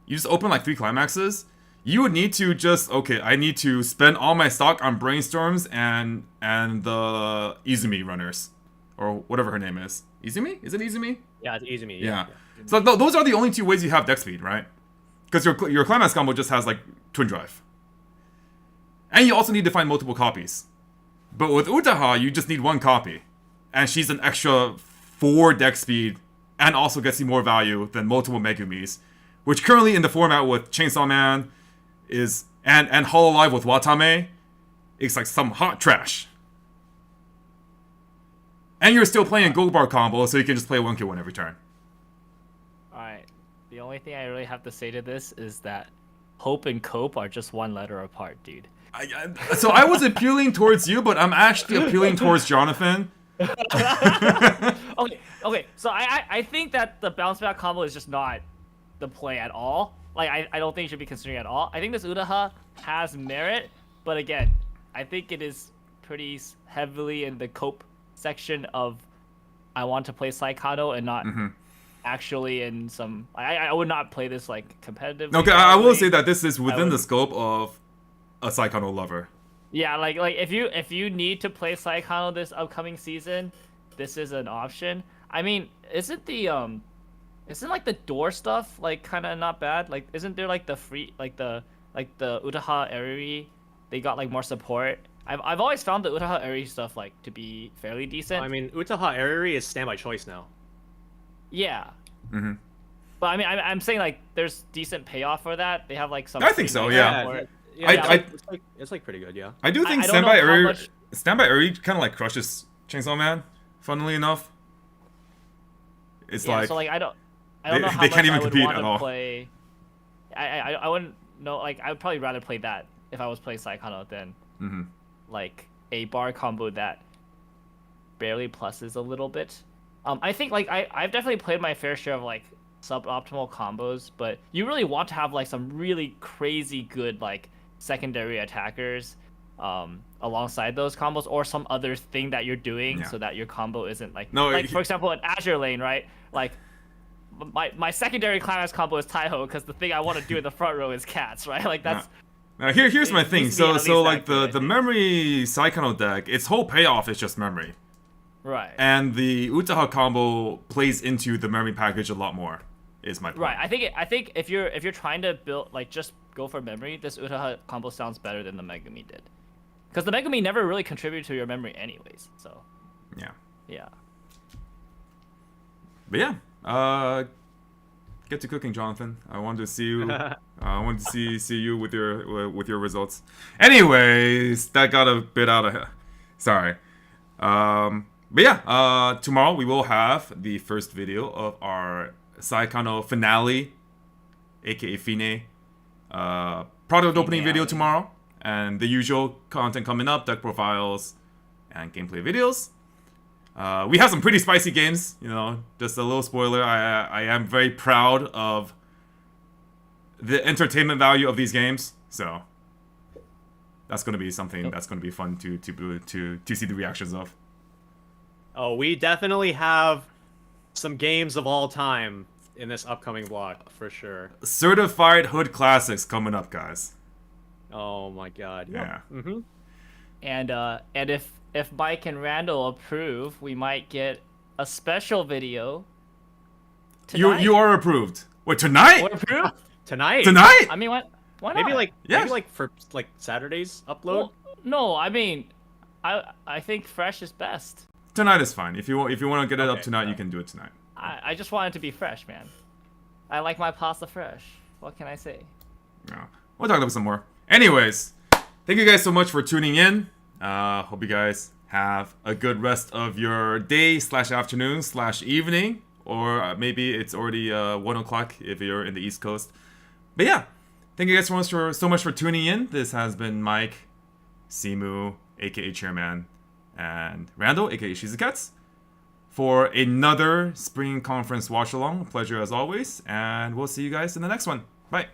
you just open like 3 climaxes, you would need to just, okay, I need to spend all my stock on brainstorms and the Izumi runners, or whatever her name is. Izumi? Is it Izumi? Yeah, it's easy me. Yeah. So those are the only 2 ways you have deck speed, right? Because your climax combo just has like twin drive, and you also need to find multiple copies. But with Utaha, you just need 1 copy, and she's an extra 4 deck speed, and also gets you more value than multiple Megumis, which currently in the format with Chainsaw Man is and Hololive with Watame, it's like some hot trash. And you're still playing Gold Bar combo, so you can just play 1k1 every turn. Alright. The only thing I really have to say to this is that hope and cope are just 1 letter apart, dude. So I was appealing towards you, but I'm actually appealing towards Jonathan. Okay. So I think that the bounce back combo is just not the play at all. Like I don't think you should be considering it at all. I think this Utaha has merit, but again, I think it is pretty heavily in the cope section of I want to play Saikano and not actually in some. I would not play this like competitively. Okay, I will say that this is I within would- the scope of a Saikano lover. Yeah, like if you need to play Saikano this upcoming season, this is an option. I mean, isn't like the door stuff like kind of not bad? Like, isn't there like the free like the Utaha Eriri, they got like more support. I've always found the Utaha Eriri stuff like to be fairly decent. I mean, Utaha Eriri is standby choice now. Yeah. Mm-hmm. But I mean, I'm saying like there's decent payoff for that. They have like some. I think so, free yeah. for it. It's like pretty good, yeah. I do think I don't know how Standby Eri kind of like crushes Chainsaw Man. Funnily enough, it's Yeah, like so like I don't they know how can't much even I would compete want at to all. play. I wouldn't know. Like I would probably rather play that if I was playing Saikano than Mhm. like a bar combo that barely pluses a little bit. I think like I've definitely played my fair share of like suboptimal combos, but you really want to have like some really crazy good like secondary attackers alongside those combos, or some other thing that you're doing Yeah. so that your combo isn't like No, like for example in Azure lane, right? Like my secondary climax combo is Taiho because the thing I want to do in the front row is cats, right? Like that's Now here's my it thing. needs to be So at so least like that good, I the think. memory Saikano deck, its whole payoff is just memory, right. and the Utaha combo plays into the memory package a lot more. Is my point. Right. I think if you're trying to build like just go for memory, this Utaha combo sounds better than the Megumi did, because the Megumi never really contributed to your memory anyways. So Yeah. yeah. But yeah, get to cooking, Jonathan. I wanted to see you. I wanted to see you with your results. Anyways, that got a bit out of. Sorry. But yeah, tomorrow we will have the first video of our Saikano finale, aka Fine, product opening video tomorrow, and the usual content coming up, deck profiles, and gameplay videos. We have some pretty spicy games, you know, just a little spoiler. I am very proud of the entertainment value of these games, so that's going to be something that's going to be fun to see the reactions of. Oh, we definitely have some games of all time in this upcoming block, for sure. Certified Hood Classics coming up, guys. Oh my god. Yeah. Mm-hmm. And if Mike and Randall approve, we might get a special video tonight. You are approved. Wait, tonight? We're approved? Tonight. Tonight? I mean, why not? Maybe like for like Saturday's upload. Well, no, I mean, I think fresh is best. Tonight is fine. If you want to get it up Okay, tonight, yeah. you can do it tonight. I just want it to be fresh, man. I like my pasta fresh. What can I say? Yeah. We'll talk about some more. Anyways, thank you guys so much for tuning in. Hope you guys have a good rest of your day / afternoon / evening, or maybe it's already 1 o'clock if you're in the East Coast. But yeah, thank you guys so much for tuning in. This has been Mike, Simu, aka Chairman, and Randall, aka Shizukets, for another Spring Conference Watchalong. Pleasure as always, and we'll see you guys in the next one. Bye.